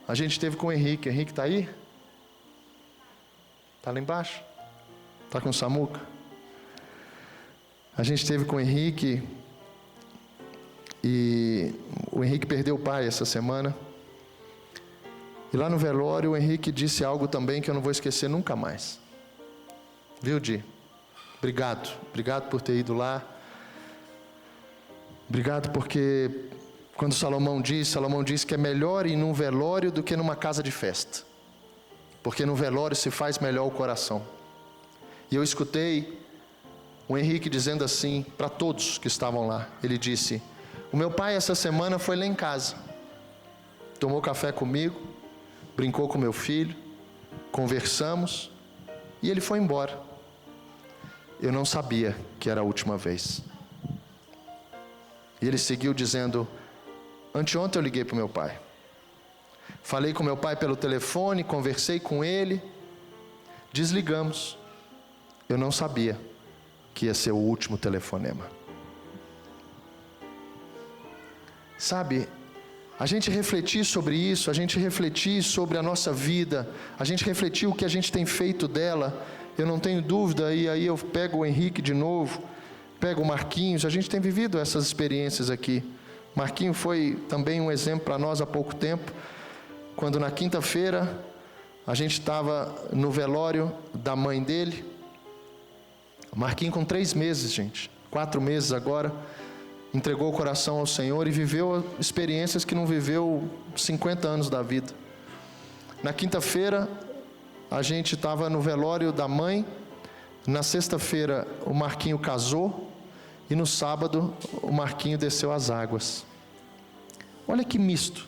S4: a gente esteve com o Henrique. Henrique está aí? Está lá embaixo? Está com o Samuca? A gente esteve com o Henrique e o Henrique perdeu o pai essa semana. E lá no velório o Henrique disse algo também que eu não vou esquecer nunca mais. Viu, Di? Obrigado por ter ido lá. Obrigado porque quando Salomão diz que é melhor ir num velório do que numa casa de festa. Porque no velório se faz melhor o coração. E eu escutei o Henrique dizendo assim para todos que estavam lá. Ele disse: o meu pai essa semana foi lá em casa, tomou café comigo, brincou com meu filho, conversamos e ele foi embora. Eu não sabia que era a última vez. E ele seguiu dizendo: anteontem eu liguei para o meu pai, falei com meu pai pelo telefone, conversei com ele, desligamos. Eu não sabia que ia ser o último telefonema. Sabe, a gente refletir sobre isso, a gente refletir sobre a nossa vida, a gente refletir o que a gente tem feito dela, eu não tenho dúvida, e aí eu pego o Henrique de novo, pego o Marquinhos, a gente tem vivido essas experiências aqui. Marquinhos foi também um exemplo para nós há pouco tempo, quando na quinta-feira a gente estava no velório da mãe dele. Marquinhos com 3 meses, gente, 4 meses agora, entregou o coração ao Senhor e viveu experiências que não viveu 50 anos da vida. Na quinta-feira, a gente estava no velório da mãe. Na sexta-feira, o Marquinhos casou. E no sábado, o Marquinhos desceu as águas. Olha que misto.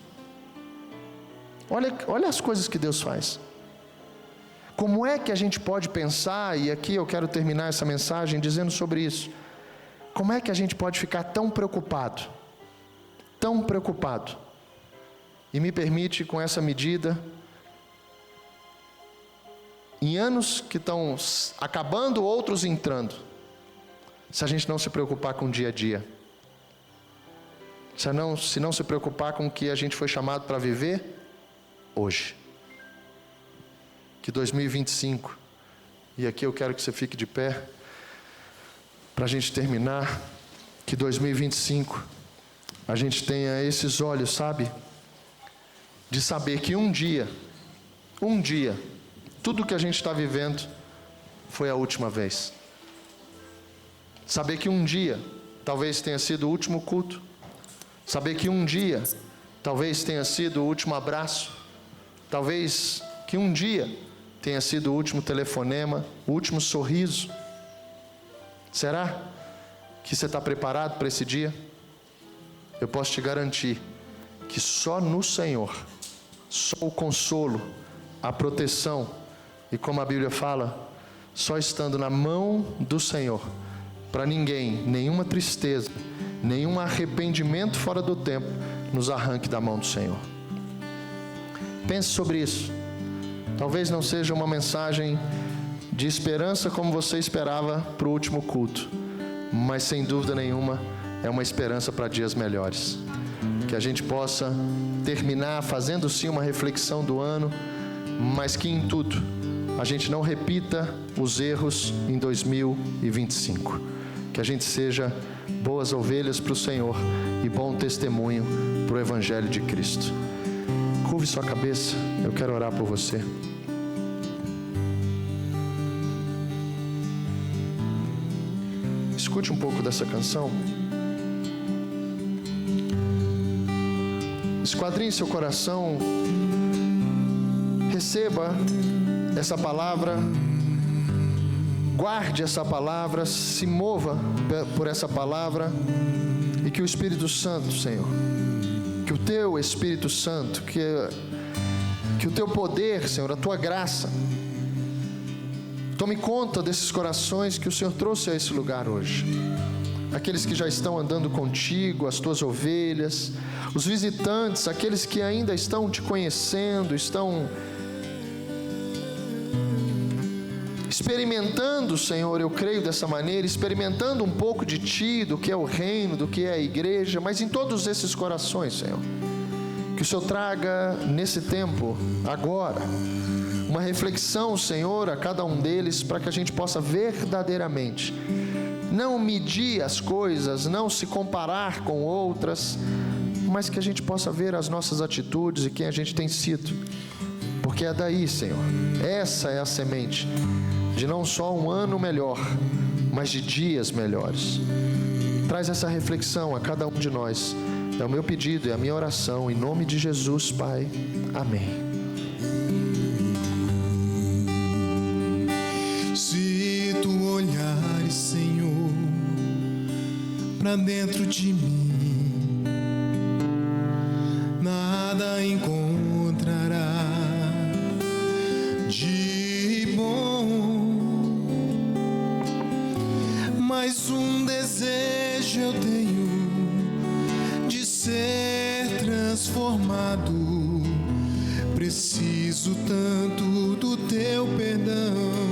S4: Olha as coisas que Deus faz. Como é que a gente pode pensar, e aqui eu quero terminar essa mensagem dizendo sobre isso. Como é que a gente pode ficar tão preocupado? E me permite, com essa medida, em anos que estão acabando, outros entrando, se a gente não se preocupar com o dia a dia, se não se preocupar com o que a gente foi chamado para viver hoje. Que 2025, e aqui eu quero que você fique de pé, para a gente terminar, que 2025, a gente tenha esses olhos, sabe, de saber que um dia, tudo que a gente está vivendo foi a última vez. Saber que um dia, talvez tenha sido o último culto. Saber que um dia, talvez tenha sido o último abraço. Talvez que um dia tenha sido o último telefonema, o último sorriso. Será que você está preparado para esse dia? Eu posso te garantir que só no Senhor, só o consolo, a proteção, e como a Bíblia fala, só estando na mão do Senhor, para ninguém, nenhuma tristeza, nenhum arrependimento fora do tempo, nos arranque da mão do Senhor. Pense sobre isso. Talvez não seja uma mensagem de esperança como você esperava para o último culto, mas sem dúvida nenhuma é uma esperança para dias melhores. Que a gente possa terminar fazendo sim uma reflexão do ano, mas que em tudo a gente não repita os erros em 2025. Que a gente seja boas ovelhas para o Senhor e bom testemunho para o Evangelho de Cristo. Curve sua cabeça, eu quero orar por você. Escute um pouco dessa canção. Esquadrinhe seu coração. Receba essa palavra. Guarde essa palavra. Se mova por essa palavra. E que o Espírito Santo, Senhor, que o Teu Espírito Santo, que o Teu poder, Senhor, a Tua graça, tome conta desses corações que o Senhor trouxe a esse lugar hoje. aqueles que já estão andando contigo, as tuas ovelhas, os visitantes, aqueles que ainda estão te conhecendo, estão experimentando, Senhor, eu creio dessa maneira, experimentando um pouco de Ti, do que é o reino, do que é a igreja, mas em todos esses corações, Senhor, que o Senhor traga nesse tempo, agora, uma reflexão, Senhor, a cada um deles, para que a gente possa verdadeiramente não medir as coisas, não se comparar com outras, mas que a gente possa ver as nossas atitudes e quem a gente tem sido, porque é daí, Senhor, essa é a semente de não só um ano melhor, mas de dias melhores. Traz essa reflexão a cada um de nós. É o meu pedido, é a minha oração, em nome de Jesus, Pai. Amém.
S9: Se tu olhares, Senhor, para dentro de mim, nada encontrará de bom, mas um desejo eu tenho de ser transformado. Preciso tanto do teu perdão.